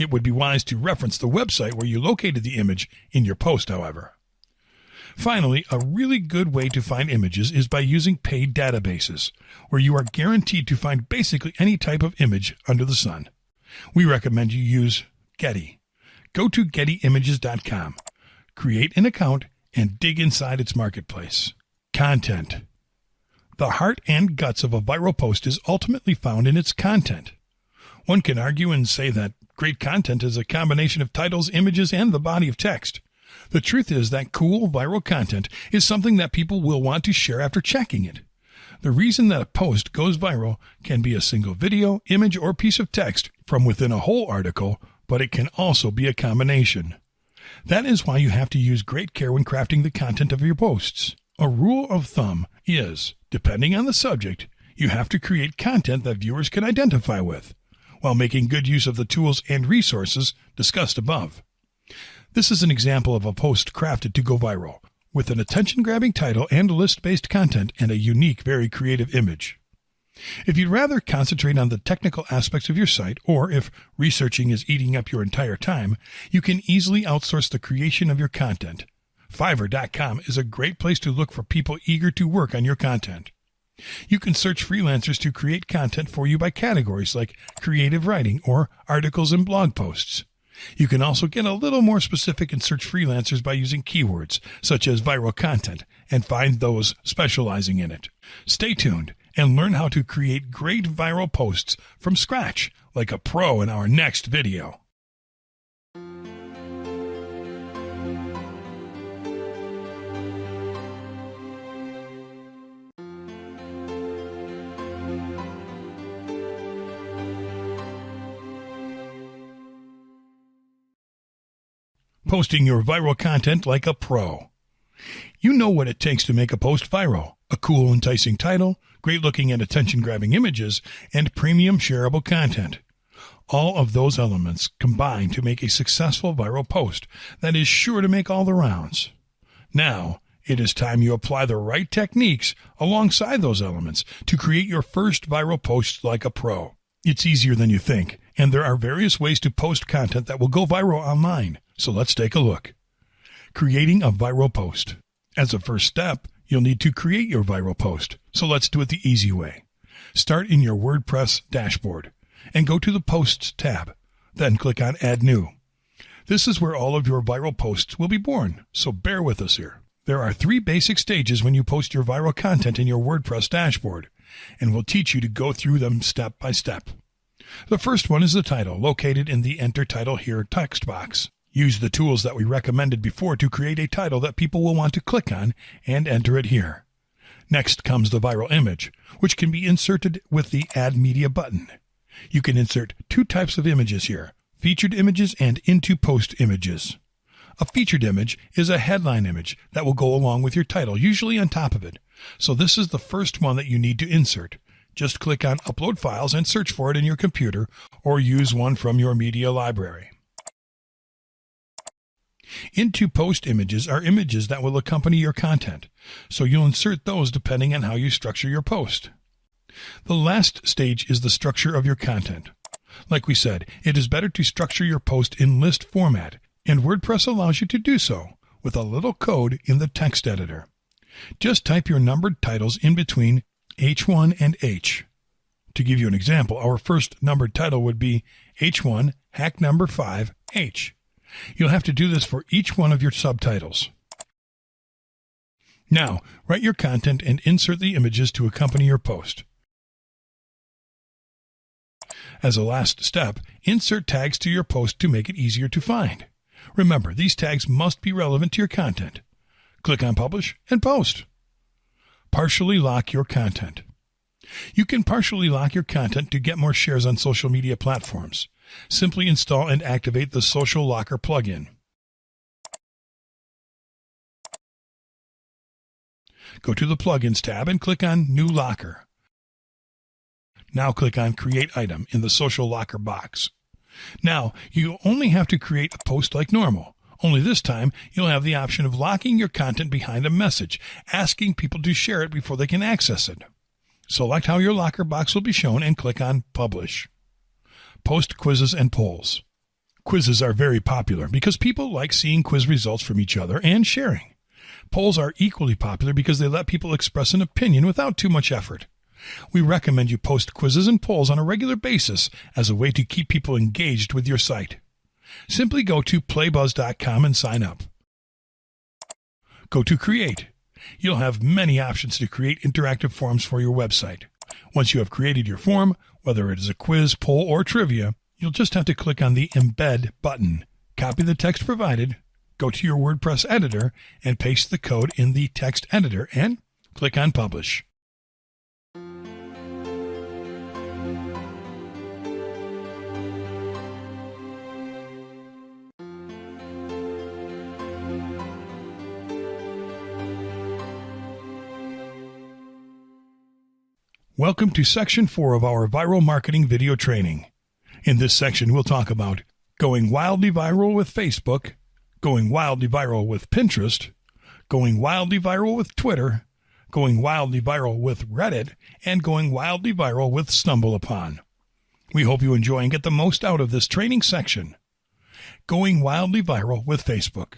A: It would be wise to reference the website where you located the image in your post, however. Finally, a really good way to find images is by using paid databases, where you are guaranteed to find basically any type of image under the sun. We recommend you use Getty. Go to gettyimages.com, create an account, and dig inside its marketplace. Content. The heart and guts of a viral post is ultimately found in its content. One can argue and say that great content is a combination of titles, images, and the body of text. The truth is that cool viral content is something that people will want to share after checking it. The reason that a post goes viral can be a single video, image, or piece of text from within a whole article, but it can also be a combination. That is why you have to use great care when crafting the content of your posts. A rule of thumb is, depending on the subject, you have to create content that viewers can identify with, while making good use of the tools and resources discussed above. This is an example of a post crafted to go viral, with an attention-grabbing title and list-based content and a unique, very creative image. If you'd rather concentrate on the technical aspects of your site, or if researching is eating up your entire time, you can easily outsource the creation of your content. Fiverr.com is a great place to look for people eager to work on your content. You can search freelancers to create content for you by categories like creative writing or articles and blog posts. You can also get a little more specific and search freelancers by using keywords such as viral content and find those specializing in it. Stay tuned and learn how to create great viral posts from scratch like a pro in our next video. Posting your viral content like a pro. You know what it takes to make a post viral. A cool, enticing title, great-looking and attention-grabbing images, and premium shareable content. All of those elements combine to make a successful viral post that is sure to make all the rounds. Now, it is time you apply the right techniques alongside those elements to create your first viral post like a pro. It's easier than you think, and there are various ways to post content that will go viral online. So let's take a look. Creating a viral post. As a first step, you'll need to create your viral post. So let's do it the easy way. Start in your WordPress dashboard and go to the Posts tab. Then click on Add New. This is where all of your viral posts will be born, so bear with us here. There are 3 basic stages when you post your viral content in your WordPress dashboard, and we'll teach you to go through them step by step. The first one is the title, located in the Enter Title Here text box. Use the tools that we recommended before to create a title that people will want to click on and enter it here. Next comes the viral image, which can be inserted with the Add Media button. You can insert 2 types of images here, featured images and into post images. A featured image is a headline image that will go along with your title, usually on top of it. So this is the first one that you need to insert. Just click on Upload Files and search for it in your computer, or use one from your media library. Into post images are images that will accompany your content, so you'll insert those depending on how you structure your post. The last stage is the structure of your content. Like we said, it is better to structure your post in list format, and WordPress allows you to do so with a little code in the text editor. Just type your numbered titles in between H1 and H. To give you an example, our first numbered title would be H1 hack number 5 H. You'll have to do this for each one of your subtitles. Now, write your content and insert the images to accompany your post. As a last step, insert tags to your post to make it easier to find. Remember, these tags must be relevant to your content. Click on Publish and Post. Partially lock your content. You can partially lock your content to get more shares on social media platforms. Simply install and activate the Social Locker plugin. Go to the Plugins tab and click on New Locker. Now click on Create Item in the Social Locker box. Now, you only have to create a post like normal. Only this time, you'll have the option of locking your content behind a message, asking people to share it before they can access it. Select how your locker box will be shown and click on Publish. Post quizzes and polls. Quizzes are very popular because people like seeing quiz results from each other and sharing. Polls are equally popular because they let people express an opinion without too much effort. We recommend you post quizzes and polls on a regular basis as a way to keep people engaged with your site. Simply go to playbuzz.com and sign up. Go to Create. You'll have many options to create interactive forms for your website. Once you have created your form, whether it is a quiz, poll, or trivia, you'll just have to click on the Embed button, copy the text provided, go to your WordPress editor, and paste the code in the text editor, and click on Publish. Welcome to Section 4 of our Viral Marketing video training. In this section, we'll talk about going wildly viral with Facebook, going wildly viral with Pinterest, going wildly viral with Twitter, going wildly viral with Reddit, and going wildly viral with StumbleUpon. We hope you enjoy and get the most out of this training section. Going wildly viral with Facebook.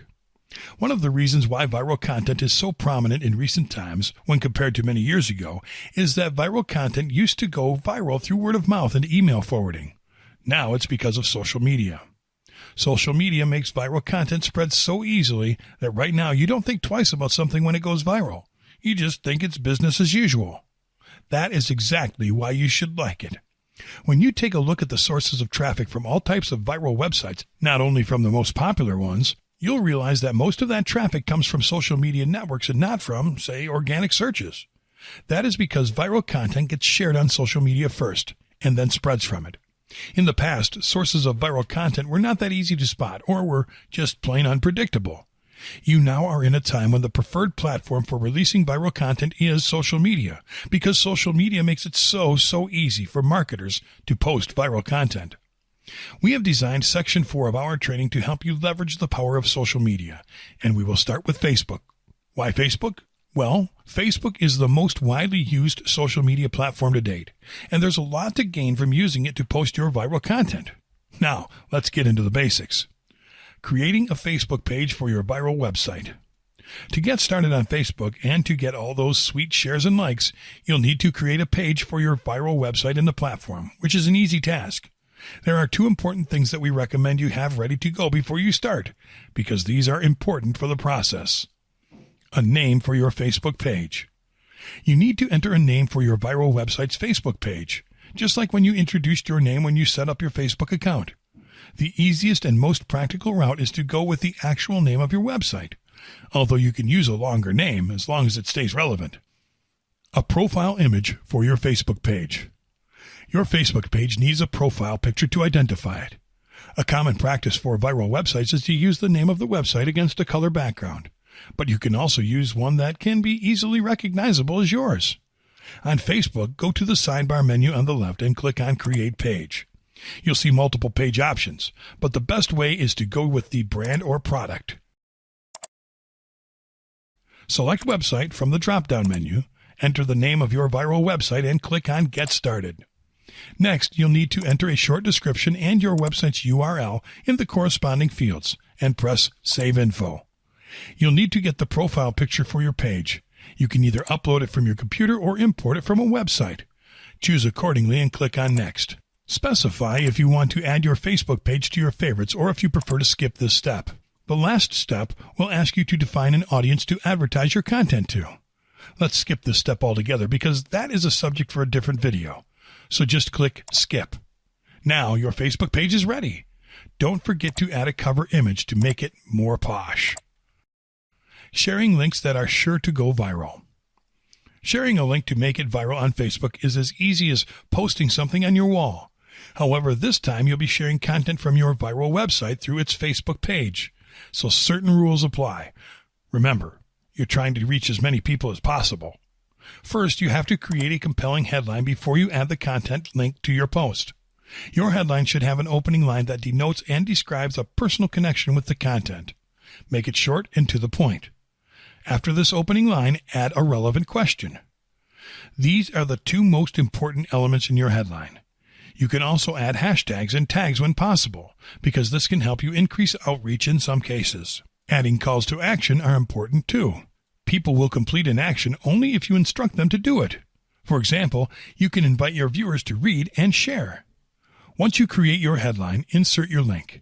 A: One of the reasons why viral content is so prominent in recent times when compared to many years ago is that viral content used to go viral through word of mouth and email forwarding. Now it's because of social media. Social media makes viral content spread so easily that right now you don't think twice about something when it goes viral. You just think it's business as usual. That is exactly why you should like it. When you take a look at the sources of traffic from all types of viral websites, not only from the most popular ones, you'll realize that most of that traffic comes from social media networks and not from, say, organic searches. That is because viral content gets shared on social media first and then spreads from it. In the past, sources of viral content were not that easy to spot or were just plain unpredictable. You now are in a time when the preferred platform for releasing viral content is social media because social media makes it so easy for marketers to post viral content. We have designed Section 4 of our training to help you leverage the power of social media, and we will start with Facebook. Why Facebook? Well, Facebook is the most widely used social media platform to date, and there's a lot to gain from using it to post your viral content. Now, let's get into the basics. Creating a Facebook page for your viral website. To get started on Facebook and to get all those sweet shares and likes, you'll need to create a page for your viral website in the platform, which is an easy task. There are two important things that we recommend you have ready to go before you start, because these are important for the process. A name for your Facebook page. You need to enter a name for your viral website's Facebook page, just like when you introduced your name when you set up your Facebook account. The easiest and most practical route is to go with the actual name of your website, although you can use a longer name as long as it stays relevant. A profile image for your Facebook page. Your Facebook page needs a profile picture to identify it. A common practice for viral websites is to use the name of the website against a color background, but you can also use one that can be easily recognizable as yours. On Facebook, go to the sidebar menu on the left and click on Create Page. You'll see multiple page options, but the best way is to go with the brand or product. Select Website from the drop-down menu, enter the name of your viral website, and click on Get Started. Next, you'll need to enter a short description and your website's URL in the corresponding fields and press Save Info. You'll need to get the profile picture for your page. You can either upload it from your computer or import it from a website. Choose accordingly and click on Next. Specify if you want to add your Facebook page to your favorites or if you prefer to skip this step. The last step will ask you to define an audience to advertise your content to. Let's skip this step altogether because that is a subject for a different video. So just click Skip. Now your Facebook page is ready. Don't forget to add a cover image to make it more posh. Sharing links that are sure to go viral. Sharing a link to make it viral on Facebook is as easy as posting something on your wall. However, this time you'll be sharing content from your viral website through its Facebook page, so certain rules apply. Remember, you're trying to reach as many people as possible. First, you have to create a compelling headline before you add the content link to your post. Your headline should have an opening line that denotes and describes a personal connection with the content. Make it short and to the point. After this opening line, add a relevant question. These are the two most important elements in your headline. You can also add hashtags and tags when possible, because this can help you increase outreach in some cases. Adding calls to action are important too. People will complete an action only if you instruct them to do it. For example, you can invite your viewers to read and share. Once you create your headline, insert your link.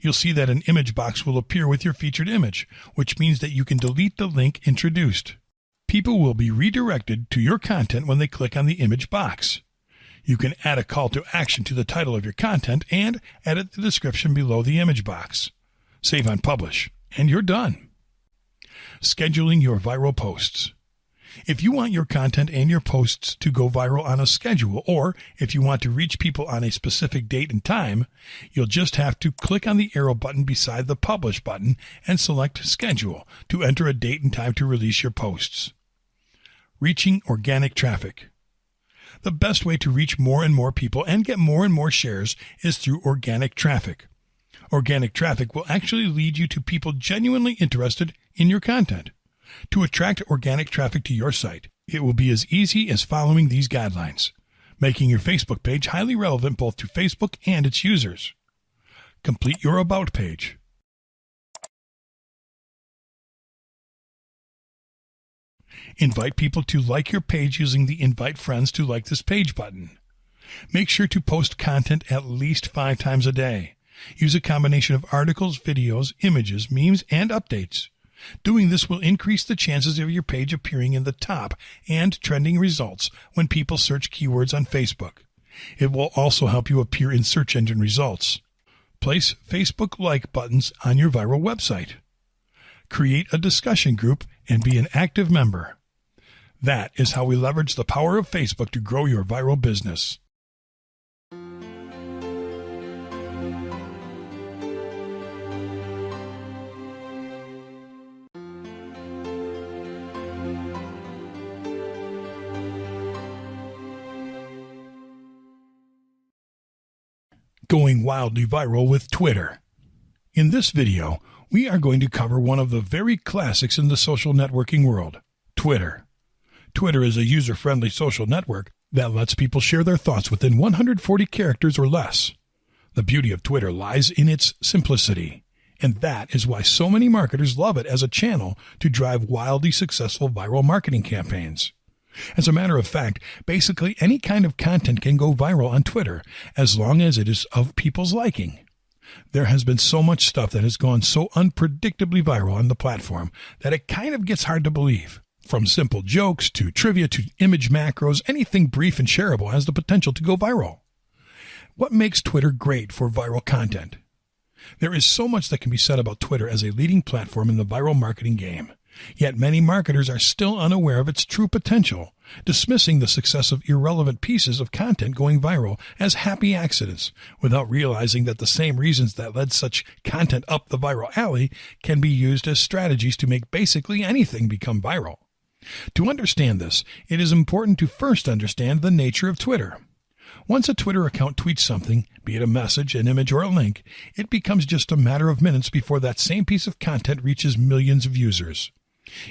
A: You'll see that an image box will appear with your featured image, which means that you can delete the link introduced. People will be redirected to your content when they click on the image box. You can add a call to action to the title of your content and edit the description below the image box. Save on publish, and you're done. Scheduling your viral posts. If you want your content and your posts to go viral on a schedule, or if you want to reach people on a specific date and time, you'll just have to click on the arrow button beside the Publish button and select Schedule to enter a date and time to release your posts. Reaching organic traffic. The best way to reach more and more people and get more and more shares is through organic traffic. Organic traffic will actually lead you to people genuinely interested in your content. To attract organic traffic to your site, it will be as easy as following these guidelines, making your Facebook page highly relevant both to Facebook and its users. Complete your About page. Invite people to like your page using the Invite Friends to Like This Page button. Make sure to post content at least 5 times a day. Use a combination of articles, videos, images, memes, and updates. Doing this will increase the chances of your page appearing in the top and trending results when people search keywords on Facebook. It will also help you appear in search engine results. Place Facebook like buttons on your viral website. Create a discussion group and be an active member. That is how we leverage the power of Facebook to grow your viral business. Going wildly viral with Twitter. In this video, we are going to cover one of the very classics in the social networking world, Twitter. Twitter is a user-friendly social network that lets people share their thoughts within 140 characters or less. The beauty of Twitter lies in its simplicity, and that is why so many marketers love it as a channel to drive wildly successful viral marketing campaigns. As a matter of fact, basically any kind of content can go viral on Twitter as long as it is of people's liking. There has been so much stuff that has gone so unpredictably viral on the platform that it kind of gets hard to believe. From simple jokes to trivia to image macros, anything brief and shareable has the potential to go viral. What makes Twitter great for viral content? There is so much that can be said about Twitter as a leading platform in the viral marketing game. Yet many marketers are still unaware of its true potential, dismissing the success of irrelevant pieces of content going viral as happy accidents, without realizing that the same reasons that led such content up the viral alley can be used as strategies to make basically anything become viral. To understand this, it is important to first understand the nature of Twitter. Once a Twitter account tweets something, be it a message, an image, or a link, it becomes just a matter of minutes before that same piece of content reaches millions of users.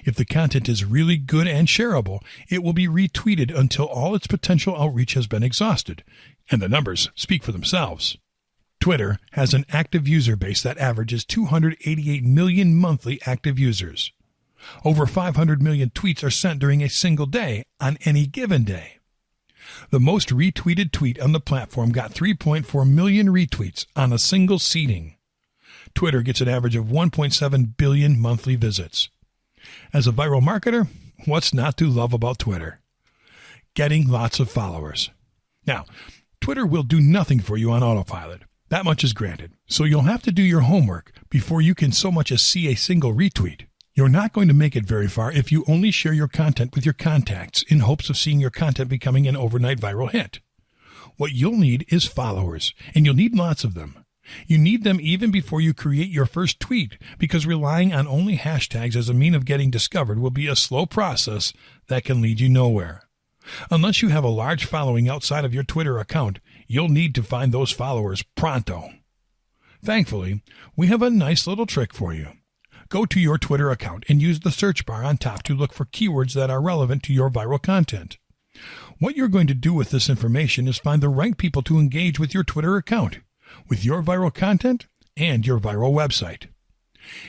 A: If the content is really good and shareable, it will be retweeted until all its potential outreach has been exhausted, and the numbers speak for themselves. Twitter has an active user base that averages 288 million monthly active users. Over 500 million tweets are sent during a single day on any given day. The most retweeted tweet on the platform got 3.4 million retweets on a single seating. Twitter gets an average of 1.7 billion monthly visits. As a viral marketer, what's not to love about Twitter? Getting lots of followers. Now, Twitter will do nothing for you on autopilot. That much is granted. So you'll have to do your homework before you can so much as see a single retweet. You're not going to make it very far if you only share your content with your contacts in hopes of seeing your content becoming an overnight viral hit. What you'll need is followers, and you'll need lots of them. You need them even before you create your first tweet, because relying on only hashtags as a means of getting discovered will be a slow process that can lead you nowhere. Unless you have a large following outside of your Twitter account, you'll need to find those followers pronto. Thankfully, we have a nice little trick for you. Go to your Twitter account and use the search bar on top to look for keywords that are relevant to your viral content. What you're going to do with this information is find the right people to engage with your Twitter account, with your viral content, and your viral website.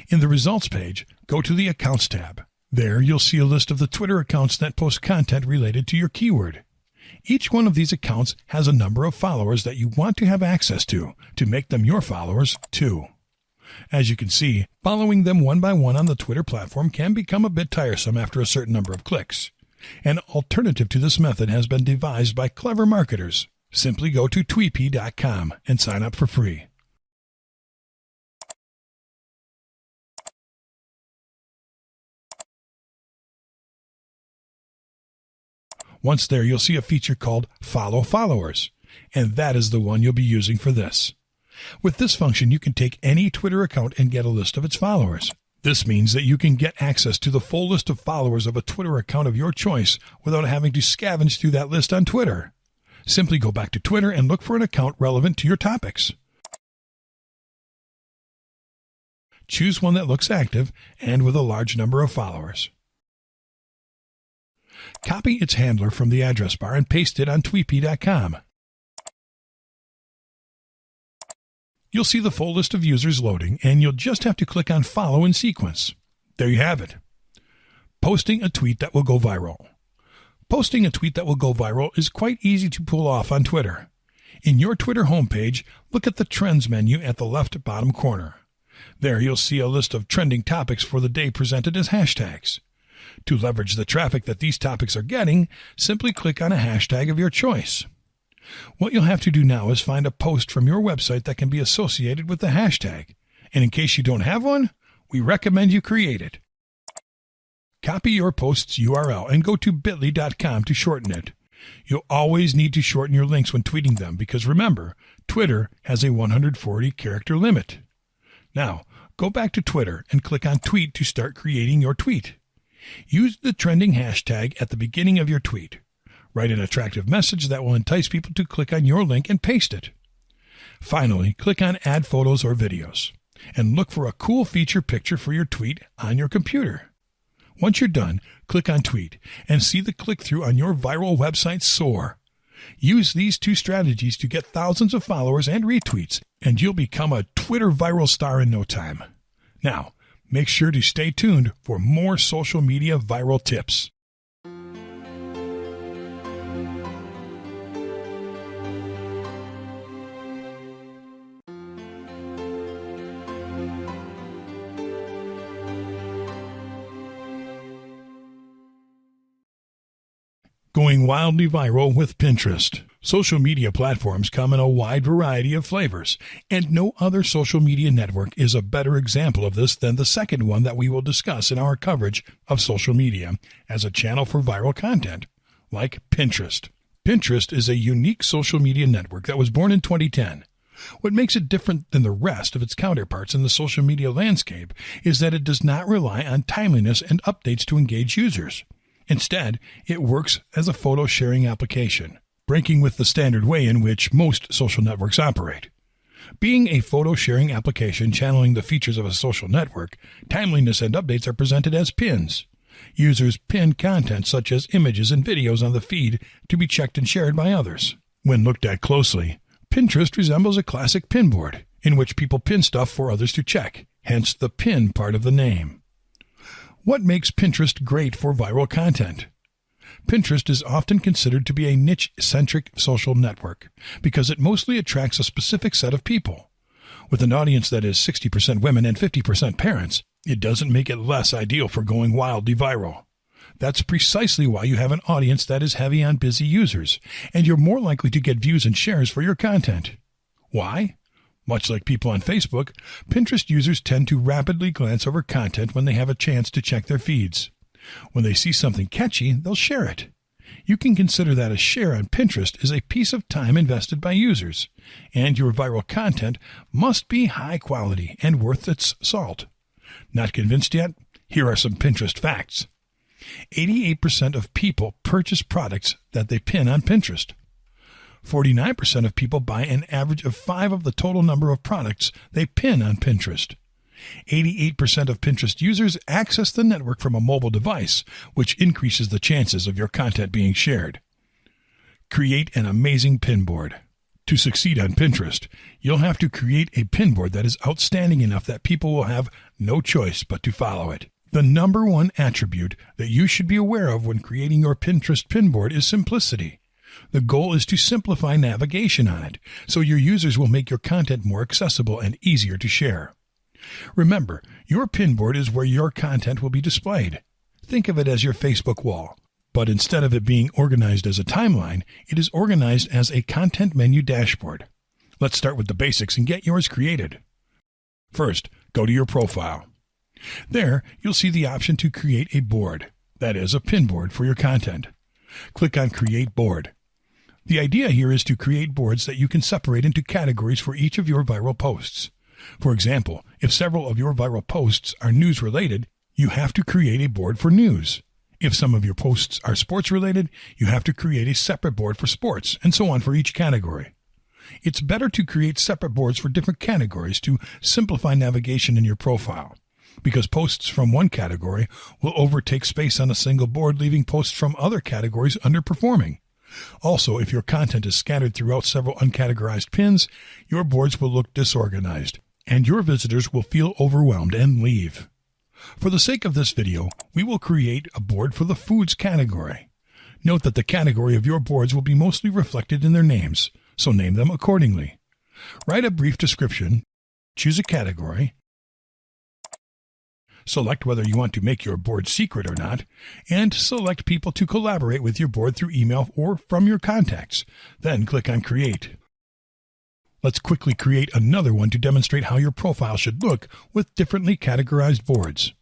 A: In the Results page, go to the Accounts tab. There, you'll see a list of the Twitter accounts that post content related to your keyword. Each one of these accounts has a number of followers that you want to have access to make them your followers too. As you can see, following them one by one on the Twitter platform can become a bit tiresome after a certain number of clicks. An alternative to this method has been devised by clever marketers. Simply go to tweepy.com and sign up for free. Once there, you'll see a feature called Follow Followers, and that is the one you'll be using for this. With this function, you can take any Twitter account and get a list of its followers. This means that you can get access to the full list of followers of a Twitter account of your choice without having to scavenge through that list on Twitter. Simply go back to Twitter and look for an account relevant to your topics. Choose one that looks active and with a large number of followers. Copy its handler from the address bar and paste it on tweepy.com. You'll see the full list of users loading, and you'll just have to click on Follow in sequence. There you have it. Posting a tweet that will go viral. Posting a tweet that will go viral is quite easy to pull off on Twitter. In your Twitter homepage, look at the Trends menu at the left bottom corner. There you'll see a list of trending topics for the day presented as hashtags. To leverage the traffic that these topics are getting, simply click on a hashtag of your choice. What you'll have to do now is find a post from your website that can be associated with the hashtag. And in case you don't have one, we recommend you create it. Copy your post's URL and go to bit.ly.com to shorten it. You'll always need to shorten your links when tweeting them because remember, Twitter has a 140-character limit. Now, go back to Twitter and click on Tweet to start creating your tweet. Use the trending hashtag at the beginning of your tweet. Write an attractive message that will entice people to click on your link and paste it. Finally, click on Add Photos or Videos and look for a cool feature picture for your tweet on your computer. Once you're done, click on Tweet and see the click-through on your viral website soar. Use these two strategies to get thousands of followers and retweets, and you'll become a Twitter viral star in no time. Now, make sure to stay tuned for more social media viral tips. Going wildly viral with Pinterest. Social media platforms come in a wide variety of flavors, and no other social media network is a better example of this than the second one that we will discuss in our coverage of social media as a channel for viral content, like Pinterest. Pinterest is a unique social media network that was born in 2010. What makes it different than the rest of its counterparts in the social media landscape is that it does not rely on timeliness and updates to engage users. Instead, it works as a photo sharing application, breaking with the standard way in which most social networks operate. Being a photo sharing application channeling the features of a social network, timeliness and updates are presented as pins. Users pin content such as images and videos on the feed to be checked and shared by others. When looked at closely, Pinterest resembles a classic pinboard in which people pin stuff for others to check, hence the pin part of the name. What makes Pinterest great for viral content? Pinterest is often considered to be a niche-centric social network because it mostly attracts a specific set of people. With an audience that is 60% women and 50% parents, it doesn't make it less ideal for going wildly viral. That's precisely why you have an audience that is heavy on busy users, and you're more likely to get views and shares for your content. Why? Much like people on Facebook, Pinterest users tend to rapidly glance over content when they have a chance to check their feeds. When they see something catchy, they'll share it. You can consider that a share on Pinterest is a piece of time invested by users, and your viral content must be high quality and worth its salt. Not convinced yet? Here are some Pinterest facts. 88% of people purchase products that they pin on Pinterest. 49% of people buy an average of 5 of the total number of products they pin on Pinterest. 88% of Pinterest users access the network from a mobile device, which increases the chances of your content being shared. Create an amazing pin board. To succeed on Pinterest, you'll have to create a pin board that is outstanding enough that people will have no choice but to follow it. The number one attribute that you should be aware of when creating your Pinterest pin board is simplicity. The goal is to simplify navigation on it, so your users will make your content more accessible and easier to share. Remember, your pin board is where your content will be displayed. Think of it as your Facebook wall, but instead of it being organized as a timeline, it is organized as a content menu dashboard. Let's start with the basics and get yours created. First, go to your profile. There, you'll see the option to create a board, that is, a pin board for your content. Click on Create Board. The idea here is to create boards that you can separate into categories for each of your viral posts. For example, if several of your viral posts are news-related, you have to create a board for news. If some of your posts are sports-related, you have to create a separate board for sports, and so on for each category. It's better to create separate boards for different categories to simplify navigation in your profile, because posts from one category will overtake space on a single board, leaving posts from other categories underperforming. Also, if your content is scattered throughout several uncategorized pins, your boards will look disorganized, and your visitors will feel overwhelmed and leave. For the sake of this video, we will create a board for the foods category. Note that the category of your boards will be mostly reflected in their names, so name them accordingly. Write a brief description, choose a category, select whether you want to make your board secret or not, and select people to collaborate with your board through email or from your contacts. Then click on Create. Let's quickly create another one to demonstrate how your profile should look with differently categorized boards.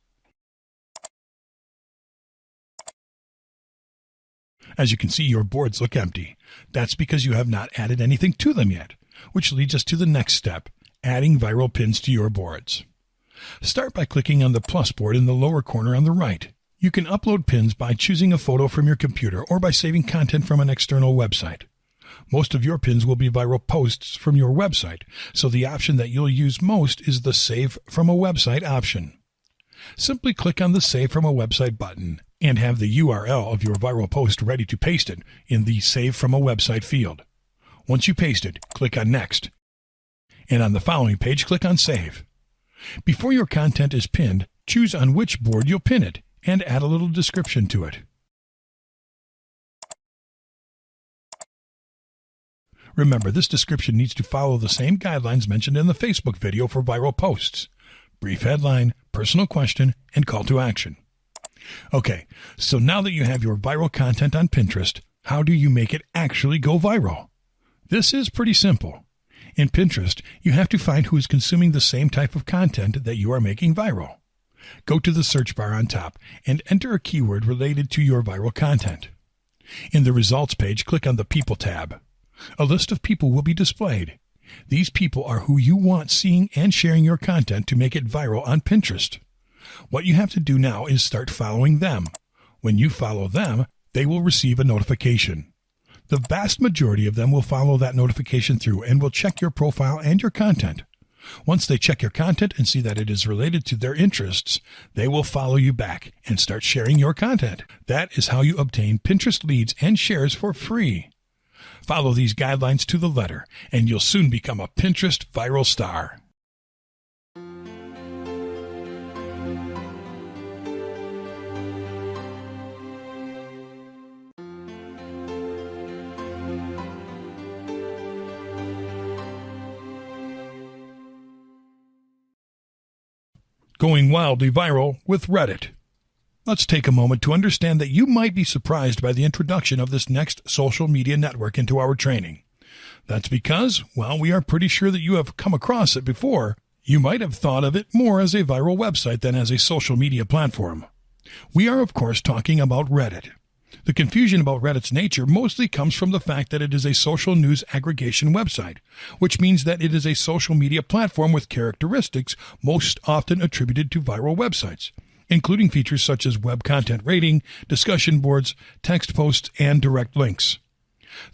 A: As you can see, your boards look empty. That's because you have not added anything to them yet, which leads us to the next step, adding viral pins to your boards. Start by clicking on the plus board in the lower corner on the right. You can upload pins by choosing a photo from your computer or by saving content from an external website. Most of your pins will be viral posts from your website, so the option that you'll use most is the Save from a Website option. Simply click on the Save from a Website button and have the URL of your viral post ready to paste it in the Save from a Website field. Once you paste it, click on Next. And on the following page, click on Save. Before your content is pinned, choose on which board you'll pin it and add a little description to it. Remember, this description needs to follow the same guidelines mentioned in the Facebook video for viral posts. Brief headline, personal question, and call to action. Okay, so now that you have your viral content on Pinterest, how do you make it actually go viral? This is pretty simple. In Pinterest, you have to find who is consuming the same type of content that you are making viral. Go to the search bar on top and enter a keyword related to your viral content. In the results page, click on the People tab. A list of people will be displayed. These people are who you want seeing and sharing your content to make it viral on Pinterest. What you have to do now is start following them. When you follow them, they will receive a notification. The vast majority of them will follow that notification through and will check your profile and your content. Once they check your content and see that it is related to their interests, they will follow you back and start sharing your content. That is how you obtain Pinterest leads and shares for free. Follow these guidelines to the letter, and you'll soon become a Pinterest viral star. Going wildly viral with Reddit. Let's take a moment to understand that you might be surprised by the introduction of this next social media network into our training. That's because, while we are pretty sure that you have come across it before, you might have thought of it more as a viral website than as a social media platform. We are, of course, talking about Reddit. The confusion about Reddit's nature mostly comes from the fact that it is a social news aggregation website, which means that it is a social media platform with characteristics most often attributed to viral websites, including features such as web content rating, discussion boards, text posts, and direct links.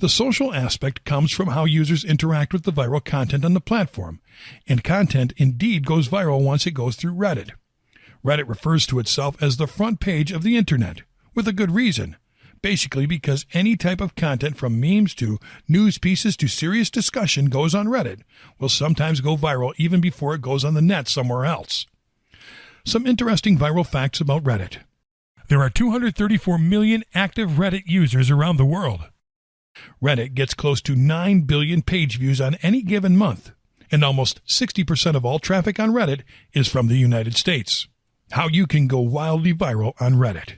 A: The social aspect comes from how users interact with the viral content on the platform, and content indeed goes viral once it goes through Reddit. Reddit refers to itself as the front page of the internet, with a good reason. basically because any type of content from memes to news pieces to serious discussion goes on Reddit will sometimes go viral even before it goes on the net somewhere else. Some interesting viral facts about Reddit. There are 234 million active Reddit users around the world. Reddit gets close to 9 billion page views on any given month, and almost 60% of all traffic on Reddit is from the United States. How you can go wildly viral on Reddit.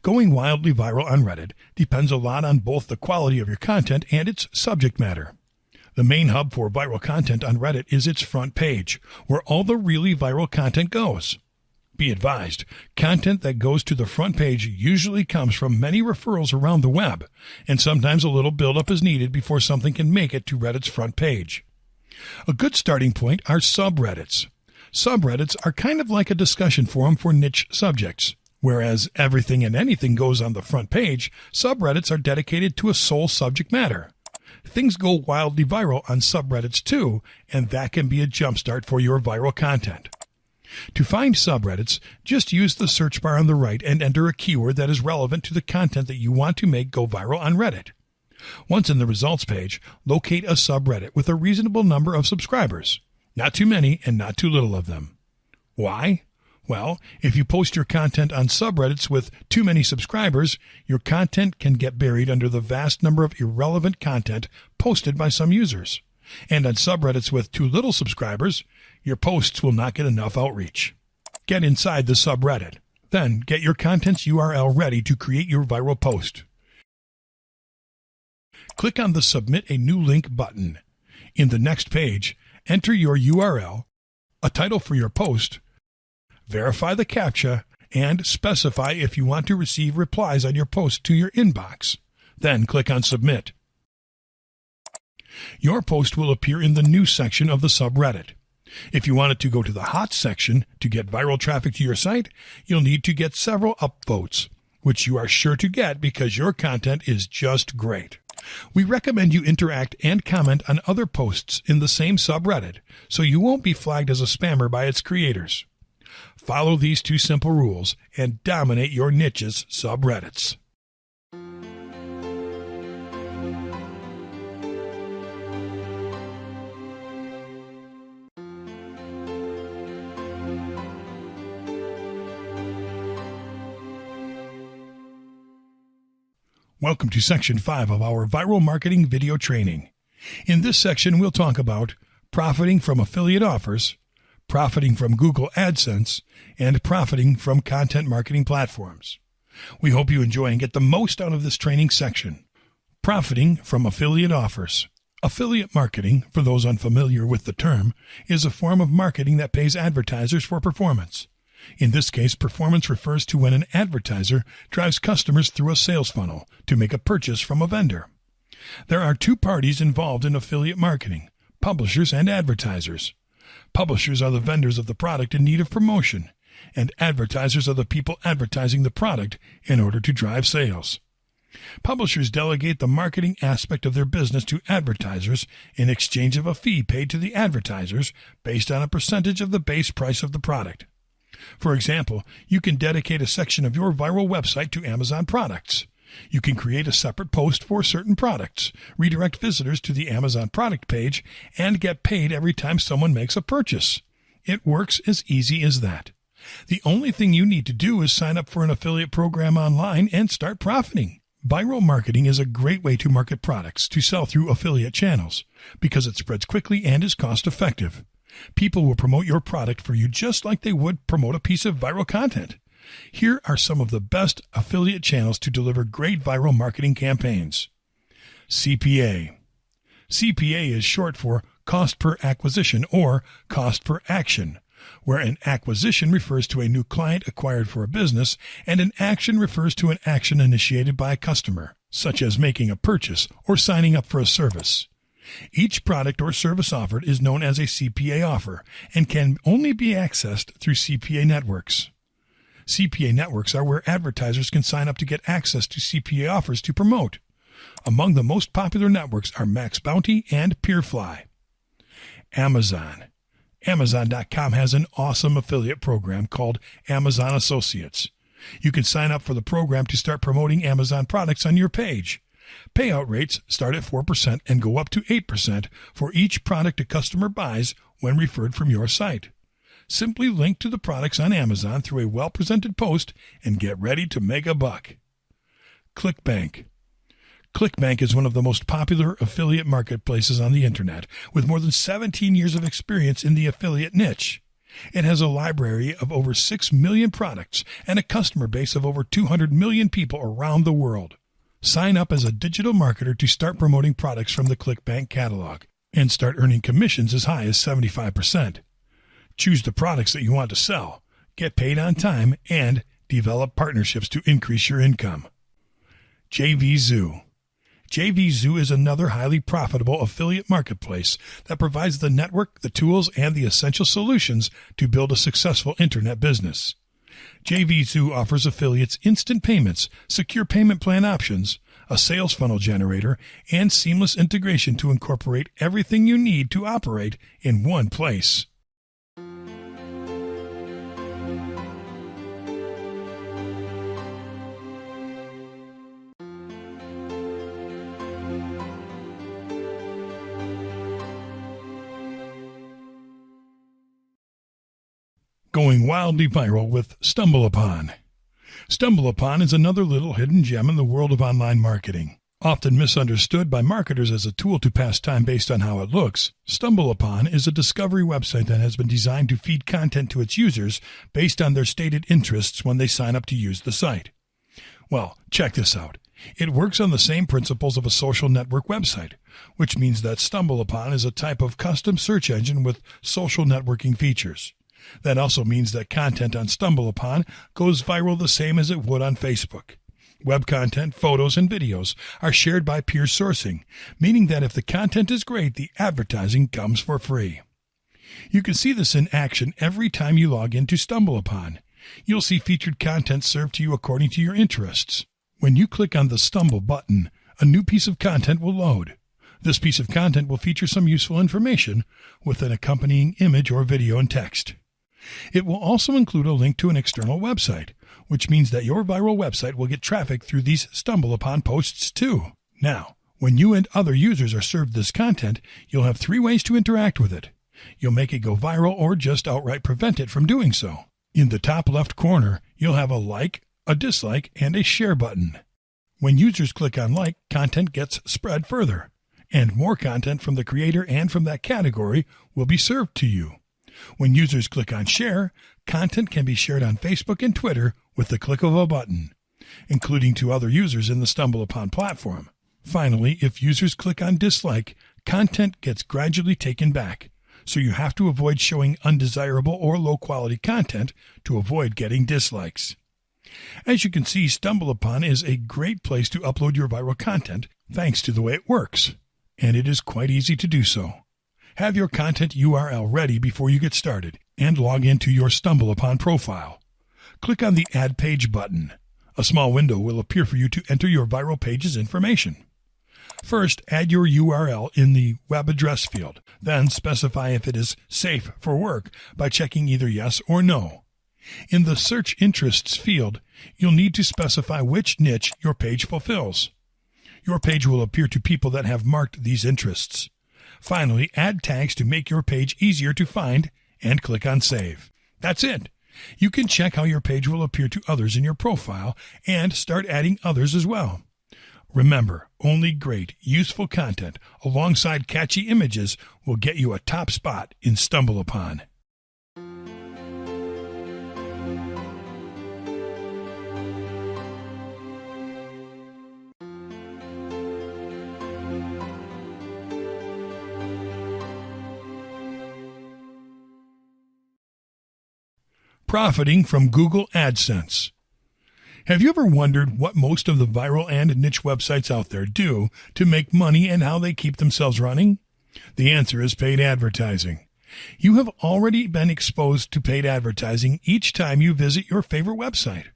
A: Going wildly viral on Reddit depends a lot on both the quality of your content and its subject matter. The main hub for viral content on Reddit is its front page, where all the really viral content goes. Be advised, content that goes to the front page usually comes from many referrals around the web, and sometimes a little buildup is needed before something can make it to Reddit's front page. A good starting point are subreddits. Subreddits are kind of like a discussion forum for niche subjects. Whereas everything and anything goes on the front page, subreddits are dedicated to a sole subject matter. Things go wildly viral on subreddits too, and that can be a jumpstart for your viral content. To find subreddits, just use the search bar on the right and enter a keyword that is relevant to the content that you want to make go viral on Reddit. Once in the results page, locate a subreddit with a reasonable number of subscribers. Not too many and not too little of them. Why? Well, if you post your content on subreddits with too many subscribers, your content can get buried under the vast number of irrelevant content posted by some users. And on subreddits with too little subscribers, your posts will not get enough outreach. Get inside the subreddit. Then get your content's URL ready to create your viral post. Click on the Submit a New Link button. In the next page, enter your URL, a title for your post, verify the CAPTCHA, and specify if you want to receive replies on your post to your inbox. Then click on Submit. Your post will appear in the News section of the subreddit. If you want it to go to the Hot section to get viral traffic to your site, you'll need to get several upvotes, which you are sure to get because your content is just great. We recommend you interact and comment on other posts in the same subreddit, so you won't be flagged as a spammer by its creators. Follow these two simple rules and dominate your niche's subreddits. Welcome to Section 5 of our Viral Marketing Video Training. In this section, we'll talk about profiting from affiliate offers, profiting from Google AdSense, and profiting from content marketing platforms. We hope you enjoy and get the most out of this training section. Profiting from affiliate offers. Affiliate marketing, for those unfamiliar with the term, is a form of marketing that pays advertisers for performance. In this case, performance refers to when an advertiser drives customers through a sales funnel to make a purchase from a vendor. There are two parties involved in affiliate marketing, publishers and advertisers. Publishers are the vendors of the product in need of promotion, and advertisers are the people advertising the product in order to drive sales. Publishers delegate the marketing aspect of their business to advertisers in exchange of a fee paid to the advertisers based on a percentage of the base price of the product. For example, you can dedicate a section of your viral website to Amazon products. You can create a separate post for certain products, redirect visitors to the Amazon product page, and get paid every time someone makes a purchase. It works as easy as that. The only thing you need to do is sign up for an affiliate program online and start profiting. Viral marketing is a great way to market products to sell through affiliate channels because it spreads quickly and is cost-effective. People will promote your product for you just like they would promote a piece of viral content. Here are some of the best affiliate channels to deliver great viral marketing campaigns. CPA. CPA is short for cost per acquisition or cost per action, where an acquisition refers to a new client acquired for a business and an action refers to an action initiated by a customer, such as making a purchase or signing up for a service. Each product or service offered is known as a CPA offer and can only be accessed through CPA networks. CPA networks are where advertisers can sign up to get access to CPA offers to promote. Among the most popular networks are Max Bounty and Peerfly. Amazon. Amazon.com has an awesome affiliate program called Amazon Associates. You can sign up for the program to start promoting Amazon products on your page. Payout rates start at 4% and go up to 8% for each product a customer buys when referred from your site. Simply link to the products on Amazon through a well-presented post and get ready to make a buck. ClickBank. ClickBank is one of the most popular affiliate marketplaces on the internet, with more than 17 years of experience in the affiliate niche. It has a library of over 6 million products and a customer base of over 200 million people around the world. Sign up as a digital marketer to start promoting products from the ClickBank catalog and start earning commissions as high as 75%. Choose the products that you want to sell, get paid on time, and develop partnerships to increase your income. JVZoo. JVZoo is another highly profitable affiliate marketplace that provides the network, the tools, and the essential solutions to build a successful internet business. JVZoo offers affiliates instant payments, secure payment plan options, a sales funnel generator, and seamless integration to incorporate everything you need to operate in one place. Going wildly viral with StumbleUpon. StumbleUpon is another little hidden gem in the world of online marketing. Often misunderstood by marketers as a tool to pass time based on how it looks, StumbleUpon is a discovery website that has been designed to feed content to its users based on their stated interests when they sign up to use the site. Well, check this out. It works on the same principles of a social network website, which means that StumbleUpon is a type of custom search engine with social networking features. That also means that content on StumbleUpon goes viral the same as it would on Facebook. Web content, photos, and videos are shared by peer sourcing, meaning that if the content is great, the advertising comes for free. You can see this in action every time you log into StumbleUpon. You'll see featured content served to you according to your interests. When you click on the Stumble button, a new piece of content will load. This piece of content will feature some useful information with an accompanying image or video and text. It will also include a link to an external website, which means that your viral website will get traffic through these StumbleUpon posts too. Now, when you and other users are served this content, you'll have 3 ways to interact with it. You'll make it go viral or just outright prevent it from doing so. In the top left corner, you'll have a like, a dislike, and a share button. When users click on like, content gets spread further, and more content from the creator and from that category will be served to you. When users click on share, content can be shared on Facebook and Twitter with the click of a button, including to other users in the StumbleUpon platform. Finally, if users click on dislike, content gets gradually taken back, so you have to avoid showing undesirable or low-quality content to avoid getting dislikes. As you can see, StumbleUpon is a great place to upload your viral content thanks to the way it works, and it is quite easy to do so. Have your content URL ready before you get started and log into your StumbleUpon profile. Click on the Add Page button. A small window will appear for you to enter your viral page's information. First, add your URL in the web address field. Then specify if it is safe for work by checking either yes or no. In the Search Interests field, you'll need to specify which niche your page fulfills. Your page will appear to people that have marked these interests. Finally, add tags to make your page easier to find and click on Save. That's it. You can check how your page will appear to others in your profile and start adding others as well. Remember, only great, useful content alongside catchy images will get you a top spot in StumbleUpon. Profiting from Google AdSense. Have you ever wondered what most of the viral and niche websites out there do to make money and how they keep themselves running? The answer is paid advertising. You have already been exposed to paid advertising each time you visit your favorite website.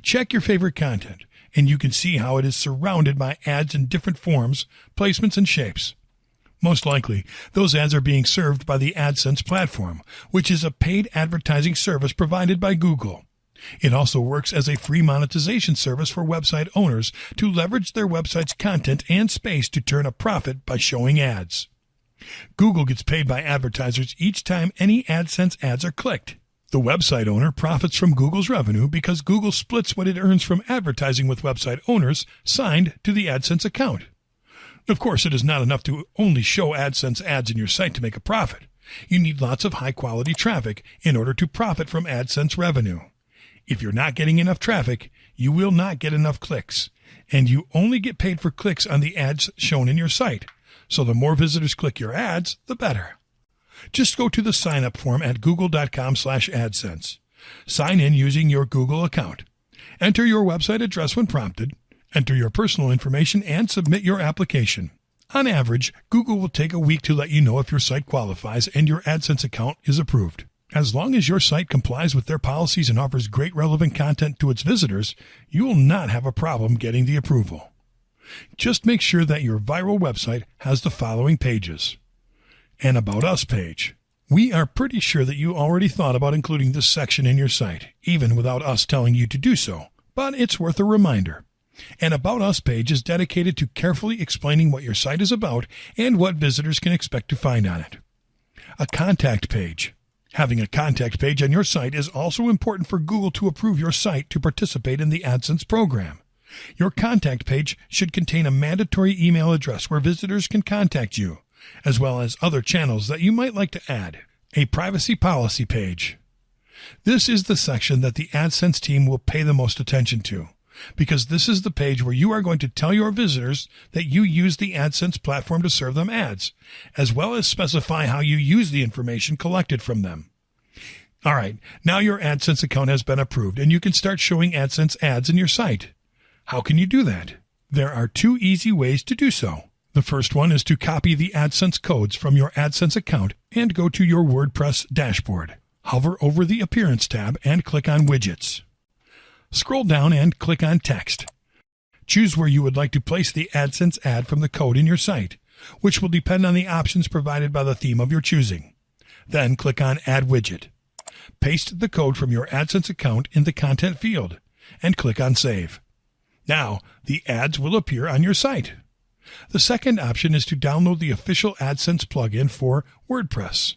A: Check your favorite content, and you can see how it is surrounded by ads in different forms, placements, and shapes. Most likely, those ads are being served by the AdSense platform, which is a paid advertising service provided by Google. It also works as a free monetization service for website owners to leverage their website's content and space to turn a profit by showing ads. Google gets paid by advertisers each time any AdSense ads are clicked. The website owner profits from Google's revenue because Google splits what it earns from advertising with website owners signed to the AdSense account. Of course, it is not enough to only show AdSense ads in your site to make a profit. You need lots of high-quality traffic in order to profit from AdSense revenue. If you're not getting enough traffic, you will not get enough clicks, and you only get paid for clicks on the ads shown in your site. So the more visitors click your ads, the better. Just go to the sign-up form at google.com/AdSense. Sign in using your Google account. Enter your website address when prompted, enter your personal information, and submit your application. On average, Google will take a week to let you know if your site qualifies and your AdSense account is approved. As long as your site complies with their policies and offers great relevant content to its visitors, you will not have a problem getting the approval. Just make sure that your viral website has the following pages. An About Us page. We are pretty sure that you already thought about including this section in your site, even without us telling you to do so, but it's worth a reminder. An About Us page is dedicated to carefully explaining what your site is about and what visitors can expect to find on it. A Contact page. Having a contact page on your site is also important for Google to approve your site to participate in the AdSense program. Your contact page should contain a mandatory email address where visitors can contact you, as well as other channels that you might like to add. A privacy policy page. This is the section that the AdSense team will pay the most attention to, because this is the page where you are going to tell your visitors that you use the AdSense platform to serve them ads, as well as specify how you use the information collected from them. All right, now your AdSense account has been approved and you can start showing AdSense ads in your site. How can you do that? There are two easy ways to do so. The first one is to copy the AdSense codes from your AdSense account and go to your WordPress dashboard. Hover over the Appearance tab and click on Widgets. Scroll down and click on Text. Choose where you would like to place the AdSense ad from the code in your site, which will depend on the options provided by the theme of your choosing. Then click on Add Widget. Paste the code from your AdSense account in the Content field and click on Save. Now, the ads will appear on your site. The second option is to download the official AdSense plugin for WordPress.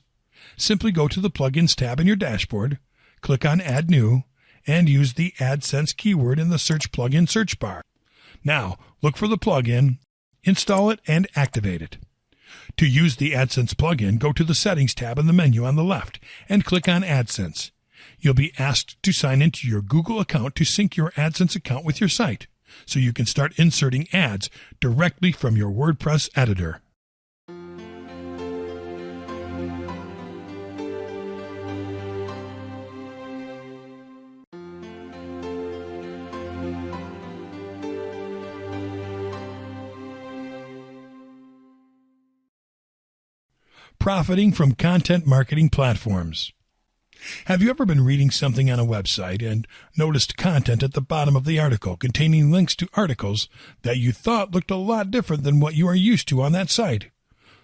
A: Simply go to the Plugins tab in your dashboard, click on Add New, and use the AdSense keyword in the Search Plugin search bar. Now, look for the plugin, install it, and activate it. To use the AdSense plugin, go to the Settings tab in the menu on the left and click on AdSense. You'll be asked to sign into your Google account to sync your AdSense account with your site, so you can start inserting ads directly from your WordPress editor. Profiting from content marketing platforms. Have you ever been reading something on a website and noticed content at the bottom of the article containing links to articles that you thought looked a lot different than what you are used to on that site?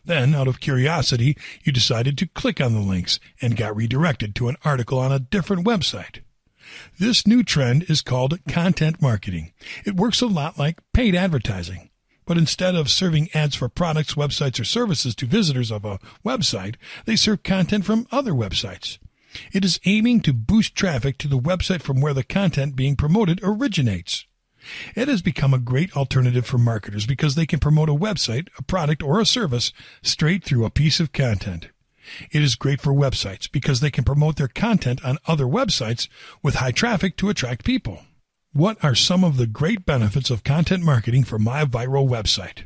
A: Then, out of curiosity, you decided to click on the links and got redirected to an article on a different website. This new trend is called content marketing. It works a lot like paid advertising. But instead of serving ads for products, websites, or services to visitors of a website, they serve content from other websites. It is aiming to boost traffic to the website from where the content being promoted originates. It has become a great alternative for marketers because they can promote a website, a product, or a service straight through a piece of content. It is great for websites because they can promote their content on other websites with high traffic to attract people. What are some of the great benefits of content marketing for my viral website?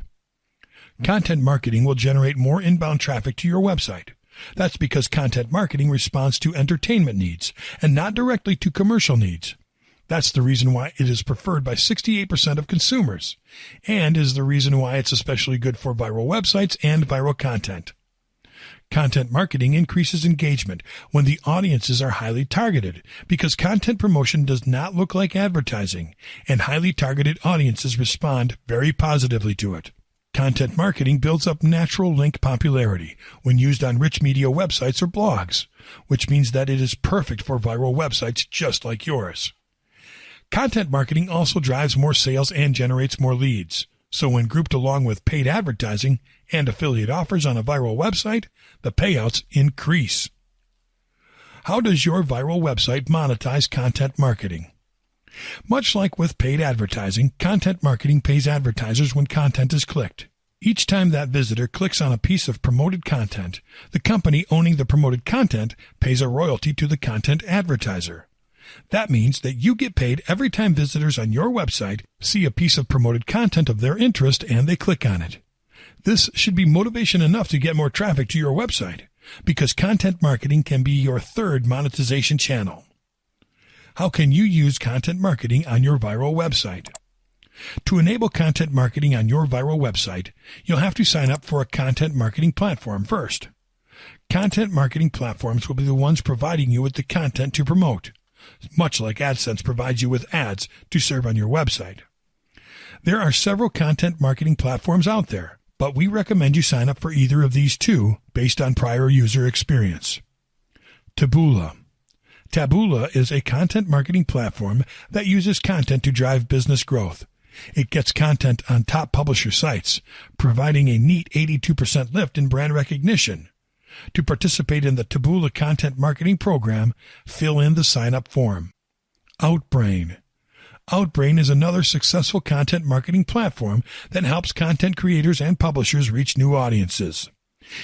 A: Content marketing will generate more inbound traffic to your website. That's because content marketing responds to entertainment needs and not directly to commercial needs. That's the reason why it is preferred by 68% of consumers, and is the reason why it's especially good for viral websites and viral content. Content marketing increases engagement when the audiences are highly targeted because content promotion does not look like advertising, and highly targeted audiences respond very positively to it. Content marketing builds up natural link popularity when used on rich media websites or blogs, which means that it is perfect for viral websites just like yours. Content marketing also drives more sales and generates more leads. So when grouped along with paid advertising and affiliate offers on a viral website, the payouts increase. How does your viral website monetize content marketing? Much like with paid advertising, content marketing pays advertisers when content is clicked. Each time that visitor clicks on a piece of promoted content, the company owning the promoted content pays a royalty to the content advertiser. That means that you get paid every time visitors on your website see a piece of promoted content of their interest and they click on it. This should be motivation enough to get more traffic to your website, because content marketing can be your third monetization channel. How can you use content marketing on your viral website? To enable content marketing on your viral website, you'll have to sign up for a content marketing platform first. Content marketing platforms will be the ones providing you with the content to promote, much like AdSense provides you with ads to serve on your website. There are several content marketing platforms out there, but we recommend you sign up for either of these two based on prior user experience. Taboola. Taboola is a content marketing platform that uses content to drive business growth. It gets content on top publisher sites, providing a neat 82% lift in brand recognition. To participate in the Taboola content marketing program, fill in the sign-up form. Outbrain. Outbrain is another successful content marketing platform that helps content creators and publishers reach new audiences.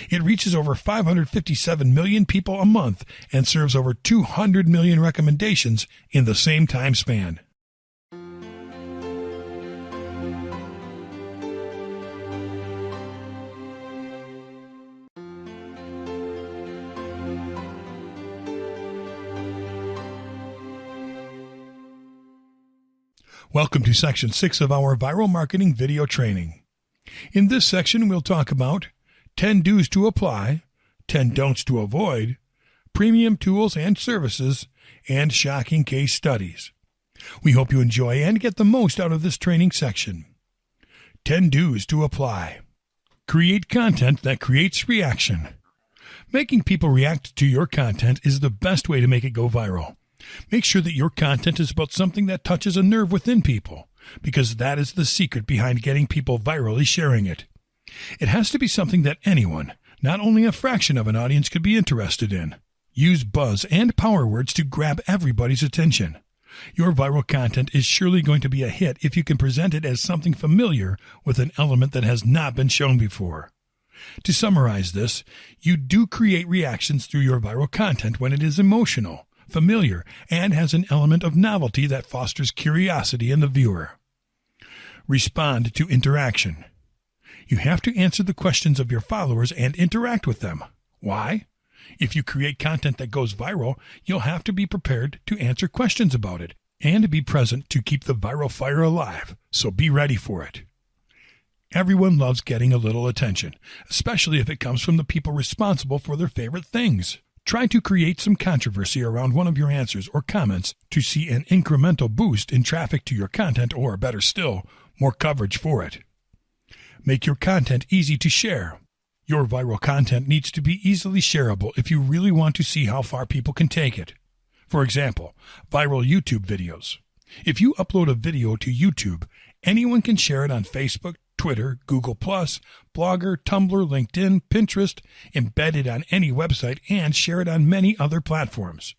A: It reaches over 557 million people a month and serves over 200 million recommendations in the same time span. Welcome to Section 6 of our Viral Marketing video training. In this section, we'll talk about 10 do's to apply, 10 don'ts to avoid, premium tools and services, and shocking case studies. We hope you enjoy and get the most out of this training section. 10 do's to apply. Create content that creates reaction. Making people react to your content is the best way to make it go viral. Make sure that your content is about something that touches a nerve within people, because that is the secret behind getting people virally sharing it. It has to be something that anyone, not only a fraction of an audience, could be interested in. Use buzz and power words to grab everybody's attention. Your viral content is surely going to be a hit if you can present it as something familiar with an element that has not been shown before. To summarize this, you do create reactions through your viral content when it is emotional, familiar, and has an element of novelty that fosters curiosity in the viewer. Respond to interaction. You have to answer the questions of your followers and interact with them. Why? If you create content that goes viral, you'll have to be prepared to answer questions about it and be present to keep the viral fire alive, so be ready for it. Everyone loves getting a little attention, especially if it comes from the people responsible for their favorite things. Try to create some controversy around one of your answers or comments to see an incremental boost in traffic to your content, or better still, more coverage for it. Make your content easy to share. Your viral content needs to be easily shareable if you really want to see how far people can take it. For example, viral YouTube videos. If you upload a video to YouTube, anyone can share it on Facebook, Twitter, Google+, Blogger, Tumblr, LinkedIn, Pinterest, embed it on any website, and share it on many other platforms.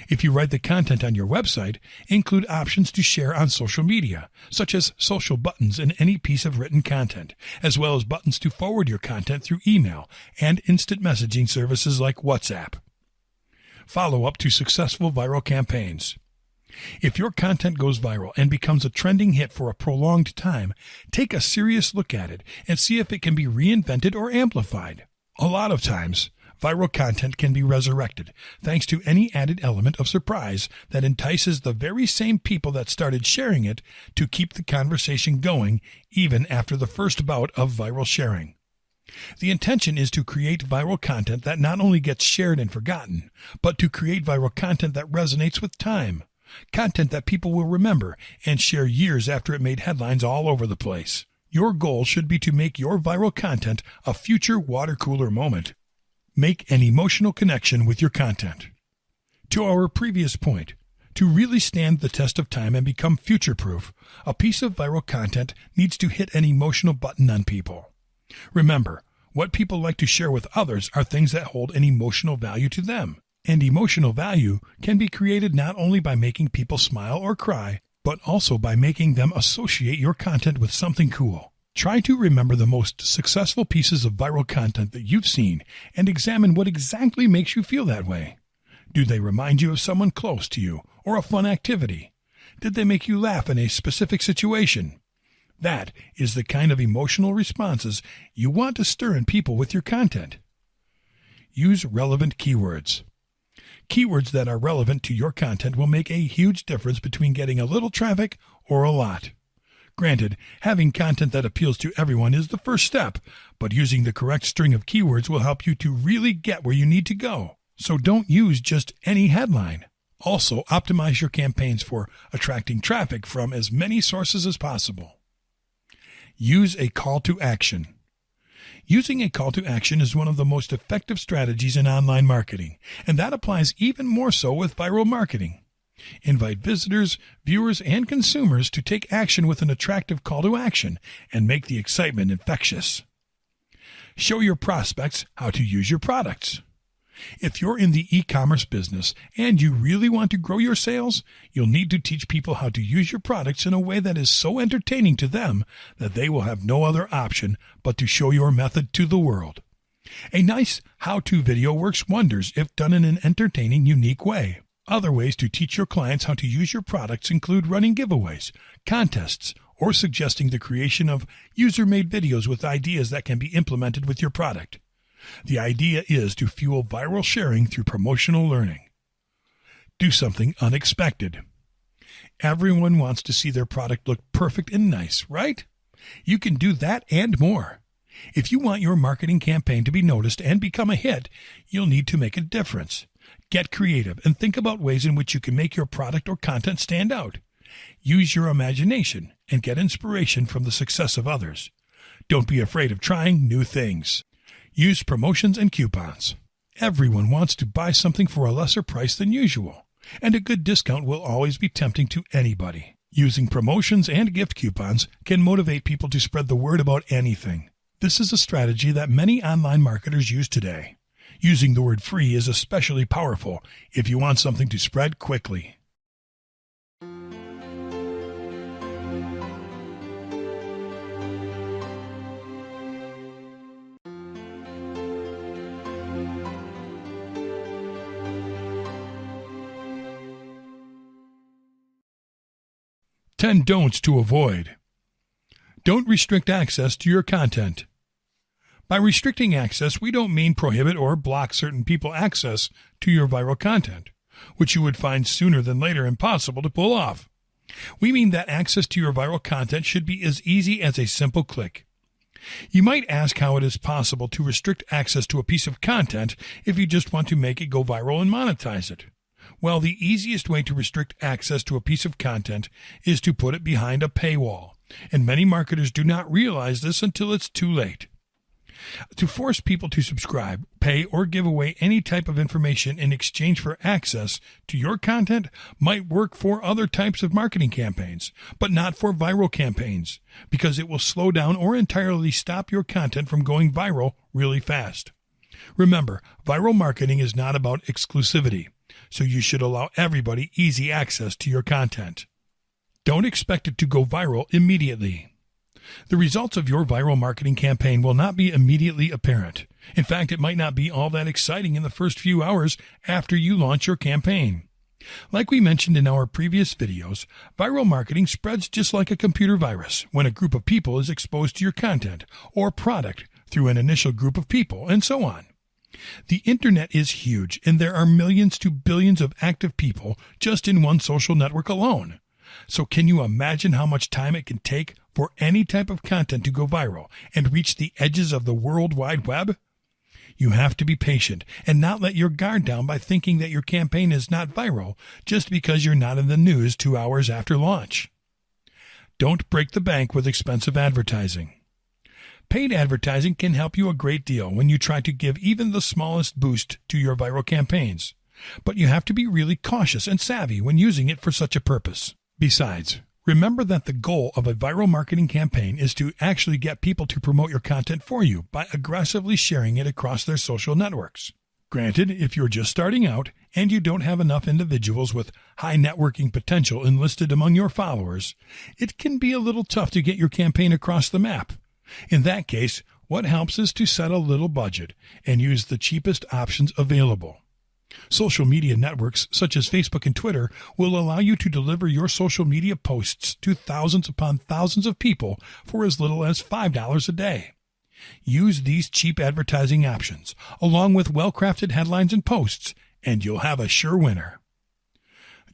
A: If you write the content on your website, include options to share on social media, such as social buttons in any piece of written content, as well as buttons to forward your content through email and instant messaging services like WhatsApp. Follow up to successful viral campaigns. If your content goes viral and becomes a trending hit for a prolonged time, take a serious look at it and see if it can be reinvented or amplified. A lot of times, viral content can be resurrected thanks to any added element of surprise that entices the very same people that started sharing it to keep the conversation going even after the first bout of viral sharing. The intention is to create viral content that not only gets shared and forgotten, but to create viral content that resonates with time. Content that people will remember and share years after it made headlines all over the place. Your goal should be to make your viral content a future water cooler moment. Make an emotional connection with your content. To our previous point, to really stand the test of time and become future-proof, a piece of viral content needs to hit an emotional button on people. Remember, what people like to share with others are things that hold an emotional value to them. And emotional value can be created not only by making people smile or cry, but also by making them associate your content with something cool. Try to remember the most successful pieces of viral content that you've seen and examine what exactly makes you feel that way. Do they remind you of someone close to you or a fun activity? Did they make you laugh in a specific situation? That is the kind of emotional responses you want to stir in people with your content. Use relevant keywords. Keywords that are relevant to your content will make a huge difference between getting a little traffic or a lot. Granted, having content that appeals to everyone is the first step, but using the correct string of keywords will help you to really get where you need to go. So don't use just any headline. Also, optimize your campaigns for attracting traffic from as many sources as possible. Use a call to action. Using a call to action is one of the most effective strategies in online marketing, and that applies even more so with viral marketing. Invite visitors, viewers, and consumers to take action with an attractive call to action and make the excitement infectious. Show your prospects how to use your products. If you're in the e-commerce business and you really want to grow your sales, you'll need to teach people how to use your products in a way that is so entertaining to them that they will have no other option but to show your method to the world. A nice how-to video works wonders if done in an entertaining, unique way. Other ways to teach your clients how to use your products include running giveaways, contests, or suggesting the creation of user-made videos with ideas that can be implemented with your product. The idea is to fuel viral sharing through promotional learning. Do something unexpected. Everyone wants to see their product look perfect and nice, right? You can do that and more. If you want your marketing campaign to be noticed and become a hit, you'll need to make a difference. Get creative and think about ways in which you can make your product or content stand out. Use your imagination and get inspiration from the success of others. Don't be afraid of trying new things. Use promotions and coupons. Everyone wants to buy something for a lesser price than usual, and a good discount will always be tempting to anybody. Using promotions and gift coupons can motivate people to spread the word about anything. This is a strategy that many online marketers use today. Using the word free is especially powerful if you want something to spread quickly. Ten don'ts to avoid. Don't restrict access to your content. By restricting access, we don't mean prohibit or block certain people access to your viral content, which you would find sooner than later impossible to pull off. We mean that access to your viral content should be as easy as a simple click. You might ask how it is possible to restrict access to a piece of content if you just want to make it go viral and monetize it. Well, the easiest way to restrict access to a piece of content is to put it behind a paywall, and many marketers do not realize this until it's too late. To force people to subscribe, pay, or give away any type of information in exchange for access to your content might work for other types of marketing campaigns, but not for viral campaigns, because it will slow down or entirely stop your content from going viral really fast. Remember, viral marketing is not about exclusivity, so you should allow everybody easy access to your content. Don't expect it to go viral immediately. The results of your viral marketing campaign will not be immediately apparent. In fact, it might not be all that exciting in the first few hours after you launch your campaign. Like we mentioned in our previous videos, viral marketing spreads just like a computer virus when a group of people is exposed to your content or product through an initial group of people, and so on. The internet is huge, and there are millions to billions of active people just in one social network alone. So can you imagine how much time it can take for any type of content to go viral and reach the edges of the World Wide Web? You have to be patient and not let your guard down by thinking that your campaign is not viral just because you're not in the news 2 hours after launch. Don't break the bank with expensive advertising. Paid advertising can help you a great deal when you try to give even the smallest boost to your viral campaigns, but you have to be really cautious and savvy when using it for such a purpose. Besides, remember that the goal of a viral marketing campaign is to actually get people to promote your content for you by aggressively sharing it across their social networks. Granted, if you're just starting out and you don't have enough individuals with high networking potential enlisted among your followers, it can be a little tough to get your campaign across the map. In that case, what helps is to set a little budget and use the cheapest options available. Social media networks such as Facebook and Twitter will allow you to deliver your social media posts to thousands upon thousands of people for as little as $5 a day. Use these cheap advertising options, along with well-crafted headlines and posts, and you'll have a sure winner.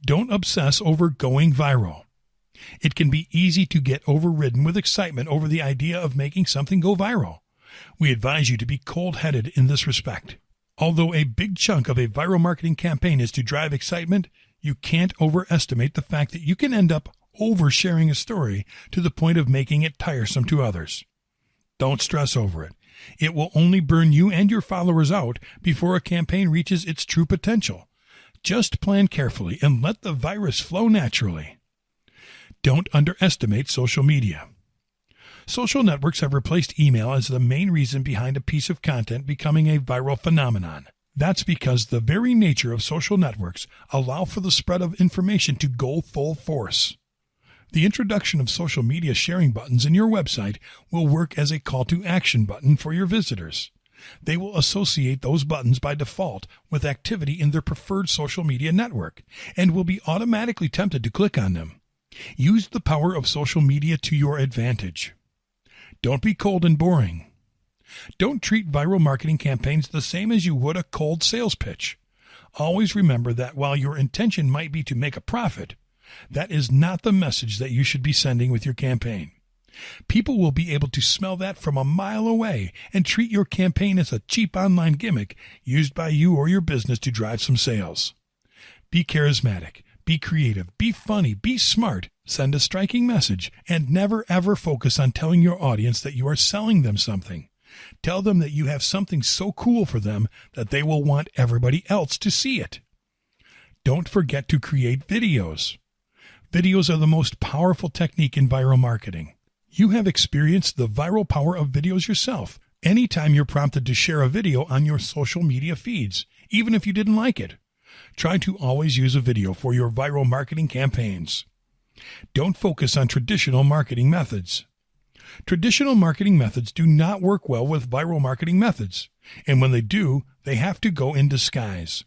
A: Don't obsess over going viral. It can be easy to get overridden with excitement over the idea of making something go viral. We advise you to be cold-headed in this respect. Although a big chunk of a viral marketing campaign is to drive excitement, you can't overestimate the fact that you can end up oversharing a story to the point of making it tiresome to others. Don't stress over it. It will only burn you and your followers out before a campaign reaches its true potential. Just plan carefully and let the virus flow naturally. Don't underestimate social media. Social networks have replaced email as the main reason behind a piece of content becoming a viral phenomenon. That's because the very nature of social networks allow for the spread of information to go full force. The introduction of social media sharing buttons in your website will work as a call to action button for your visitors. They will associate those buttons by default with activity in their preferred social media network and will be automatically tempted to click on them. Use the power of social media to your advantage. Don't be cold and boring. Don't treat viral marketing campaigns the same as you would a cold sales pitch. Always remember that while your intention might be to make a profit, that is not the message that you should be sending with your campaign. People will be able to smell that from a mile away and treat your campaign as a cheap online gimmick used by you or your business to drive some sales. Be charismatic, be creative, be funny, be smart, send a striking message, and never ever focus on telling your audience that you are selling them something. Tell them that you have something so cool for them that they will want everybody else to see it. Don't forget to create videos. Videos are the most powerful technique in viral marketing. You have experienced the viral power of videos yourself anytime you're prompted to share a video on your social media feeds, even if you didn't like it. Try to always use a video for your viral marketing campaigns. Don't focus on traditional marketing methods. Traditional marketing methods do not work well with viral marketing methods, and when they do, they have to go in disguise.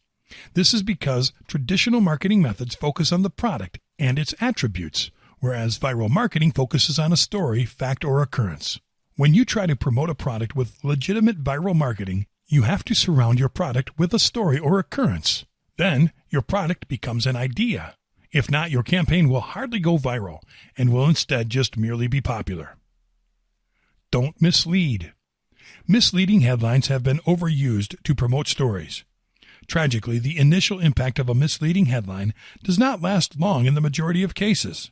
A: This is because traditional marketing methods focus on the product and its attributes, whereas viral marketing focuses on a story, fact, or occurrence. When you try to promote a product with legitimate viral marketing, you have to surround your product with a story or occurrence. Then, your product becomes an idea. If not, your campaign will hardly go viral and will instead just merely be popular. Don't mislead. Misleading headlines have been overused to promote stories. Tragically, the initial impact of a misleading headline does not last long in the majority of cases.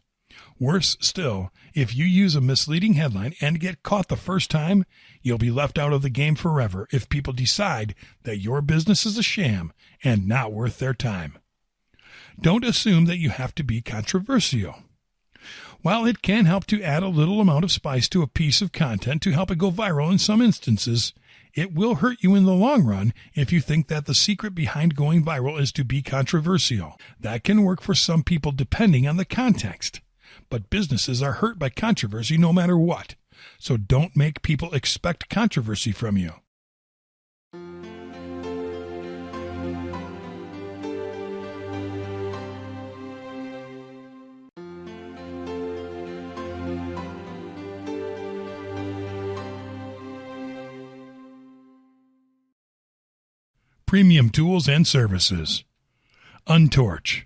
A: Worse still, if you use a misleading headline and get caught the first time, you'll be left out of the game forever if people decide that your business is a sham and not worth their time. Don't assume that you have to be controversial. While it can help to add a little amount of spice to a piece of content to help it go viral in some instances, it will hurt you in the long run if you think that the secret behind going viral is to be controversial. That can work for some people depending on the context. But businesses are hurt by controversy no matter what. So don't make people expect controversy from you. Premium tools and services. Untorch.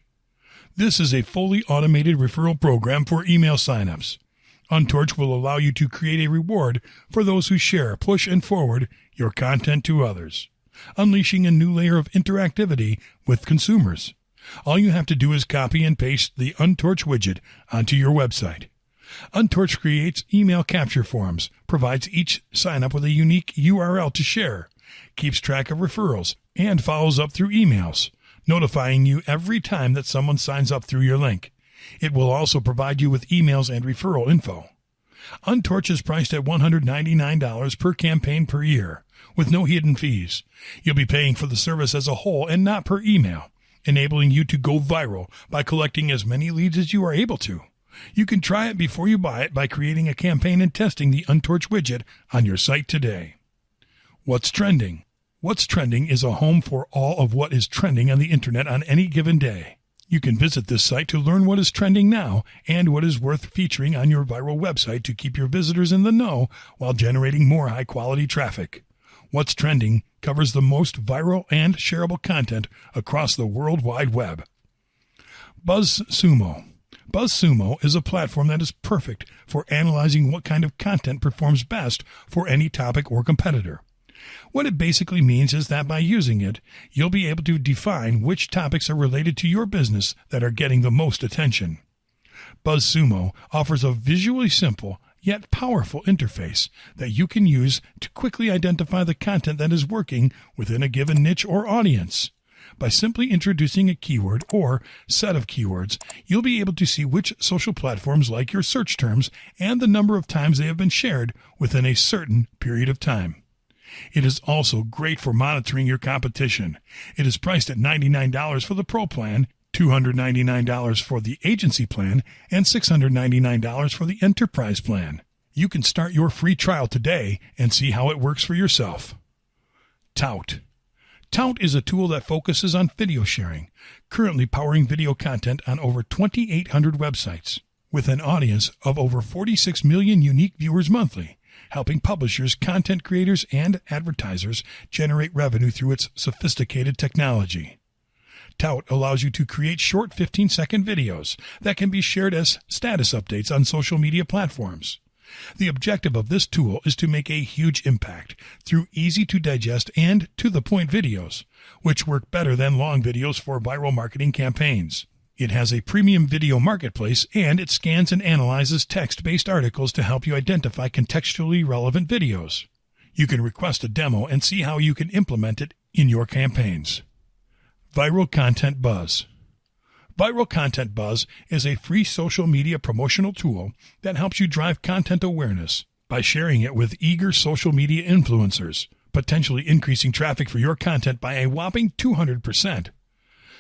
A: This is a fully automated referral program for email signups. Untorch will allow you to create a reward for those who share, push, and forward your content to others, unleashing a new layer of interactivity with consumers. All you have to do is copy and paste the Untorch widget onto your website. Untorch creates email capture forms, provides each sign-up with a unique URL to share, keeps track of referrals, and follows up through emails, notifying you every time that someone signs up through your link. It will also provide you with emails and referral info. Untorch is priced at $199 per campaign per year, with no hidden fees. You'll be paying for the service as a whole and not per email, enabling you to go viral by collecting as many leads as you are able to. You can try it before you buy it by creating a campaign and testing the Untorch widget on your site today. What's trending? What's Trending is a home for all of what is trending on the internet on any given day. You can visit this site to learn what is trending now and what is worth featuring on your viral website to keep your visitors in the know while generating more high-quality traffic. What's Trending covers the most viral and shareable content across the World Wide Web. BuzzSumo. BuzzSumo is a platform that is perfect for analyzing what kind of content performs best for any topic or competitor. What it basically means is that by using it, you'll be able to define which topics are related to your business that are getting the most attention. BuzzSumo offers a visually simple yet powerful interface that you can use to quickly identify the content that is working within a given niche or audience. By simply introducing a keyword or set of keywords, you'll be able to see which social platforms like your search terms and the number of times they have been shared within a certain period of time. It is also great for monitoring your competition. It is priced at $99 for the Pro plan, $299 for the Agency plan, and $699 for the Enterprise plan. You can start your free trial today and see how it works for yourself. Tout. Tout is a tool that focuses on video sharing, currently powering video content on over 2,800 websites, with an audience of over 46 million unique viewers monthly, helping publishers, content creators, and advertisers generate revenue through its sophisticated technology. Tout allows you to create short 15-second videos that can be shared as status updates on social media platforms. The objective of this tool is to make a huge impact through easy-to-digest and to-the-point videos, which work better than long videos for viral marketing campaigns. It has a premium video marketplace, and it scans and analyzes text-based articles to help you identify contextually relevant videos. You can request a demo and see how you can implement it in your campaigns. Viral Content Buzz. Viral Content Buzz is a free social media promotional tool that helps you drive content awareness by sharing it with eager social media influencers, potentially increasing traffic for your content by a whopping 200%.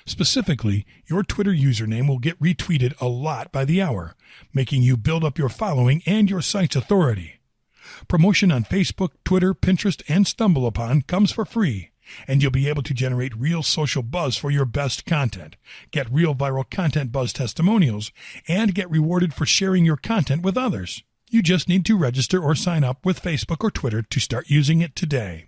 A: Specifically, your Twitter username will get retweeted a lot by the hour, making you build up your following and your site's authority. Promotion on Facebook, Twitter, Pinterest, and StumbleUpon comes for free, and you'll be able to generate real social buzz for your best content, get real viral content buzz testimonials, and get rewarded for sharing your content with others. You just need to register or sign up with Facebook or Twitter to start using it today.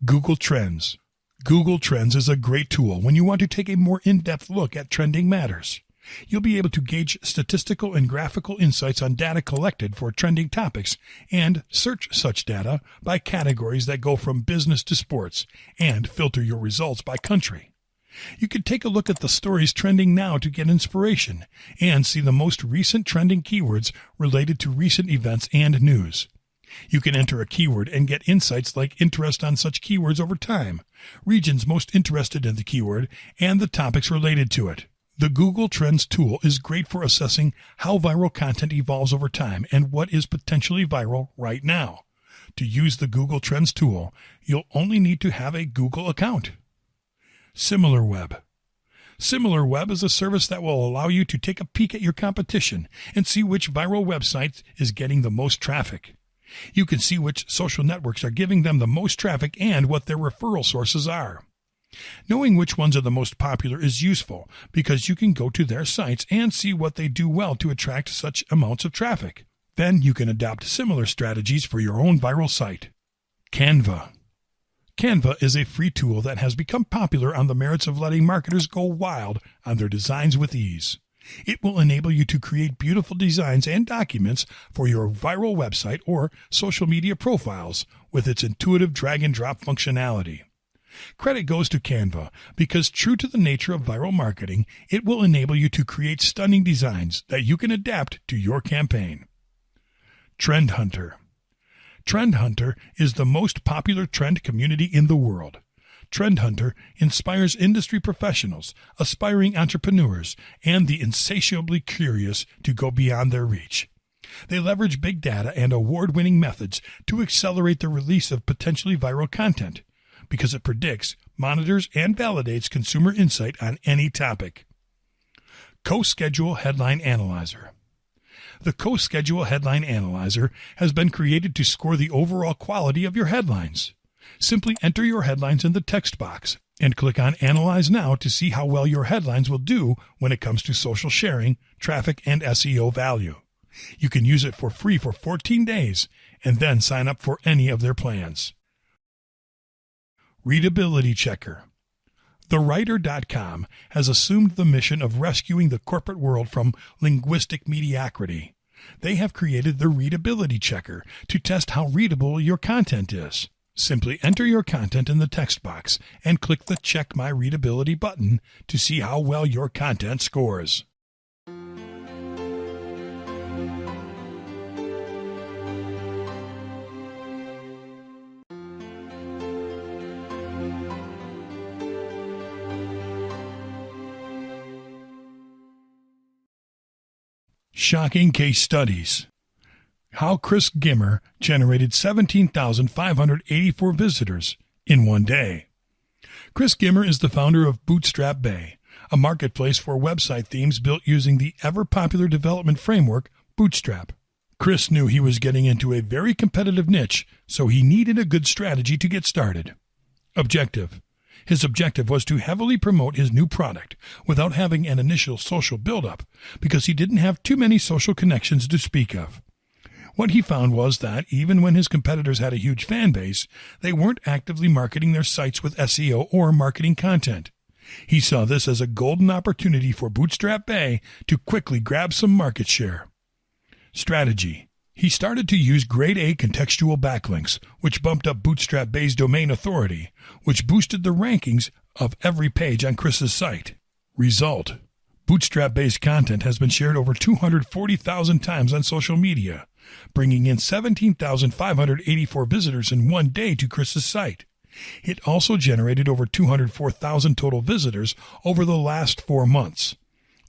A: Google Trends. Google Trends is a great tool when you want to take a more in-depth look at trending matters. You'll be able to gauge statistical and graphical insights on data collected for trending topics and search such data by categories that go from business to sports and filter your results by country. You can take a look at the stories trending now to get inspiration and see the most recent trending keywords related to recent events and news. You can enter a keyword and get insights like interest on such keywords over time, regions most interested in the keyword, and the topics related to it. The Google Trends tool is great for assessing how viral content evolves over time and what is potentially viral right now. To use the Google Trends tool, you'll only need to have a Google account. SimilarWeb. SimilarWeb is a service that will allow you to take a peek at your competition and see which viral website is getting the most traffic. You can see which social networks are giving them the most traffic and what their referral sources are. Knowing which ones are the most popular is useful because you can go to their sites and see what they do well to attract such amounts of traffic. Then you can adopt similar strategies for your own viral site. Canva. Canva is a free tool that has become popular on the merits of letting marketers go wild on their designs with ease. It will enable you to create beautiful designs and documents for your viral website or social media profiles with its intuitive drag-and-drop functionality. Credit goes to Canva because, true to the nature of viral marketing, it will enable you to create stunning designs that you can adapt to your campaign. Trend Hunter. Trend Hunter is the most popular trend community in the world. Trend Hunter inspires industry professionals, aspiring entrepreneurs, and the insatiably curious to go beyond their reach. They leverage big data and award-winning methods to accelerate the release of potentially viral content because it predicts, monitors, and validates consumer insight on any topic. Co-Schedule Headline Analyzer. The Co-Schedule Headline Analyzer has been created to score the overall quality of your headlines. Simply enter your headlines in the text box and click on Analyze Now to see how well your headlines will do when it comes to social sharing, traffic, and SEO value. You can use it for free for 14 days and then sign up for any of their plans. Readability Checker. TheWriter.com has assumed the mission of rescuing the corporate world from linguistic mediocrity. They have created the Readability Checker to test how readable your content is. Simply enter your content in the text box and click the Check My Readability button to see how well your content scores. Shocking Case Studies. How Chris Gimmer generated 17,584 visitors in one day. Chris Gimmer is the founder of Bootstrap Bay, a marketplace for website themes built using the ever-popular development framework Bootstrap. Chris knew he was getting into a very competitive niche, so he needed a good strategy to get started. Objective. His objective was to heavily promote his new product without having an initial social build-up because he didn't have too many social connections to speak of. What he found was that even when his competitors had a huge fan base, they weren't actively marketing their sites with SEO or marketing content. He saw this as a golden opportunity for Bootstrap Bay to quickly grab some market share. Strategy. He started to use grade A contextual backlinks, which bumped up Bootstrap Bay's domain authority, which boosted the rankings of every page on Chris's site. Result. Bootstrap Bay's content has been shared over 240,000 times on social media, bringing in 17,584 visitors in one day to Chris's site. It also generated over 204,000 total visitors over the last 4 months.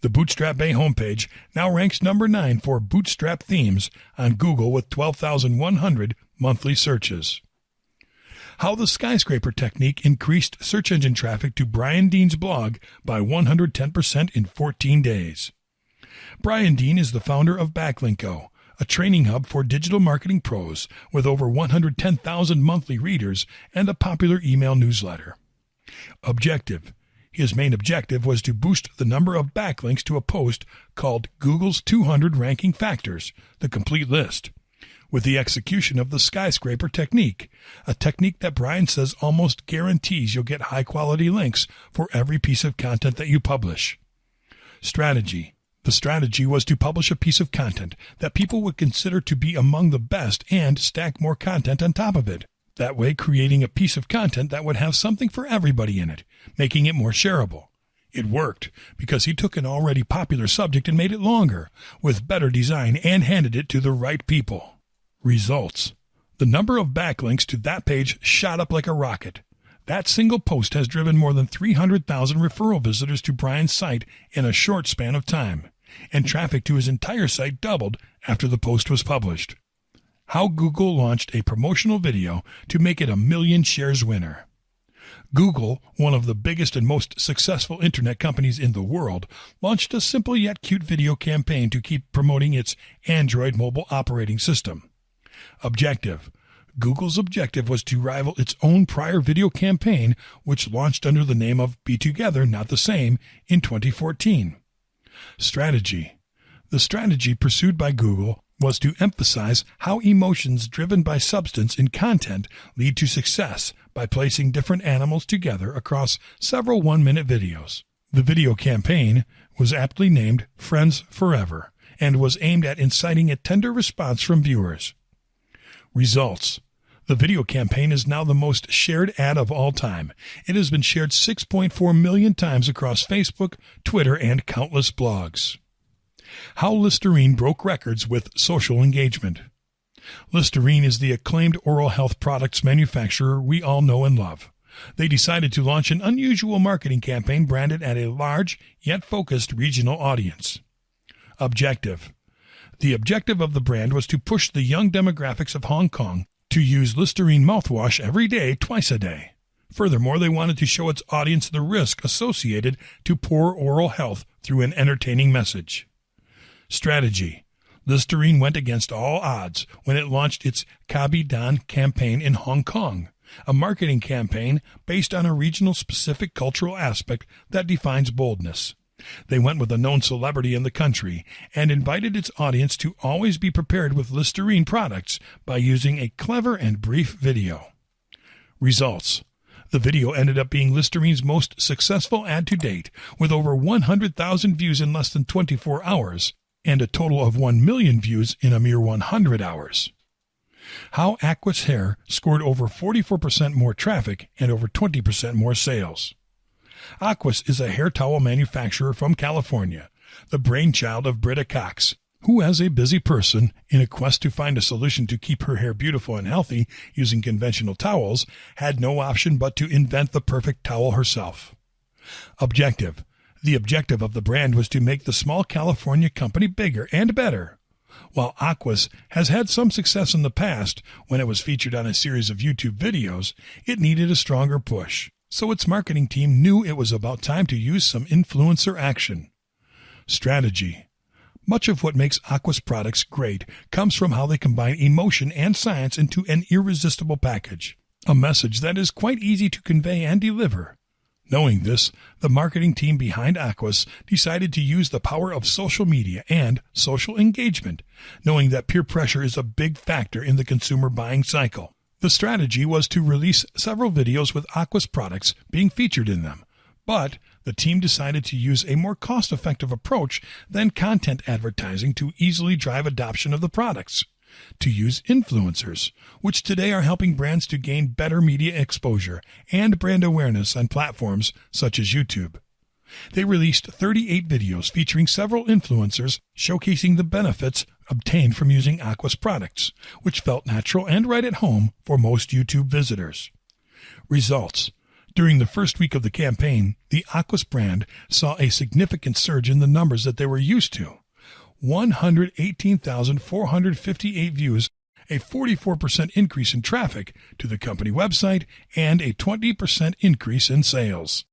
A: The Bootstrap Bay homepage now ranks number 9 for Bootstrap themes on Google with 12,100 monthly searches. How the skyscraper technique increased search engine traffic to Brian Dean's blog by 110% in 14 days. Brian Dean is the founder of Backlinko, a training hub for digital marketing pros with over 110,000 monthly readers and a popular email newsletter. Objective. His main objective was to boost the number of backlinks to a post called Google's 200 Ranking Factors, the complete list, with the execution of the skyscraper technique, a technique that Brian says almost guarantees you'll get high-quality links for every piece of content that you publish. Strategy. The strategy was to publish a piece of content that people would consider to be among the best and stack more content on top of it. That way, creating a piece of content that would have something for everybody in it, making it more shareable. It worked because he took an already popular subject and made it longer, with better design, and handed it to the right people. Results. The number of backlinks to that page shot up like a rocket. That single post has driven more than 300,000 referral visitors to Brian's site in a short span of time, and traffic to his entire site doubled after the post was published. How Google launched a promotional video to make it a million shares winner. Google, one of the biggest and most successful internet companies in the world, launched a simple yet cute video campaign to keep promoting its Android mobile operating system. Objective. Google's objective was to rival its own prior video campaign, which launched under the name of Be Together, Not the Same, in 2014. Strategy. The strategy pursued by Google was to emphasize how emotions driven by substance in content lead to success by placing different animals together across several 1-minute videos. The video campaign was aptly named Friends Forever and was aimed at inciting a tender response from viewers. Results. The video campaign is now the most shared ad of all time. It has been shared 6.4 million times across Facebook, Twitter, and countless blogs. How Listerine broke records with social engagement. Listerine is the acclaimed oral health products manufacturer we all know and love. They decided to launch an unusual marketing campaign branded at a large yet focused regional audience. Objective. The objective of the brand was to push the young demographics of Hong Kong to use Listerine mouthwash every day, twice a day. Furthermore, they wanted to show its audience the risk associated to poor oral health through an entertaining message. Strategy. Listerine went against all odds when it launched its Kabi Dan campaign in Hong Kong, a marketing campaign based on a regional-specific cultural aspect that defines boldness. They went with a known celebrity in the country and invited its audience to always be prepared with Listerine products by using a clever and brief video. Results. The video ended up being Listerine's most successful ad to date, with over 100,000 views in less than 24 hours, and a total of 1 million views in a mere 100 hours. How Aqua's hair scored over 44% more traffic and over 20% more sales. Aquas is a hair towel manufacturer from California, the brainchild of Britta Cox, who, as a busy person, in a quest to find a solution to keep her hair beautiful and healthy using conventional towels, had no option but to invent the perfect towel herself. Objective. The objective of the brand was to make the small California company bigger and better. While Aquas has had some success in the past when it was featured on a series of YouTube videos, it needed a stronger push. So its marketing team knew it was about time to use some influencer action. Strategy. Much of what makes Aqua's products great comes from how they combine emotion and science into an irresistible package, a message that is quite easy to convey and deliver. Knowing this, the marketing team behind Aquas decided to use the power of social media and social engagement, knowing that peer pressure is a big factor in the consumer buying cycle. The strategy was to release several videos with Aquas products being featured in them, but the team decided to use a more cost-effective approach than content advertising to easily drive adoption of the products. To use influencers, which today are helping brands to gain better media exposure and brand awareness on platforms such as YouTube. They released 38 videos featuring several influencers showcasing the benefits obtained from using Aquas products, which felt natural and right at home for most YouTube visitors. Results. During the first week of the campaign, the Aquas brand saw a significant surge in the numbers that they were used to. 118,458 views, a 44% increase in traffic to the company website, and a 20% increase in sales.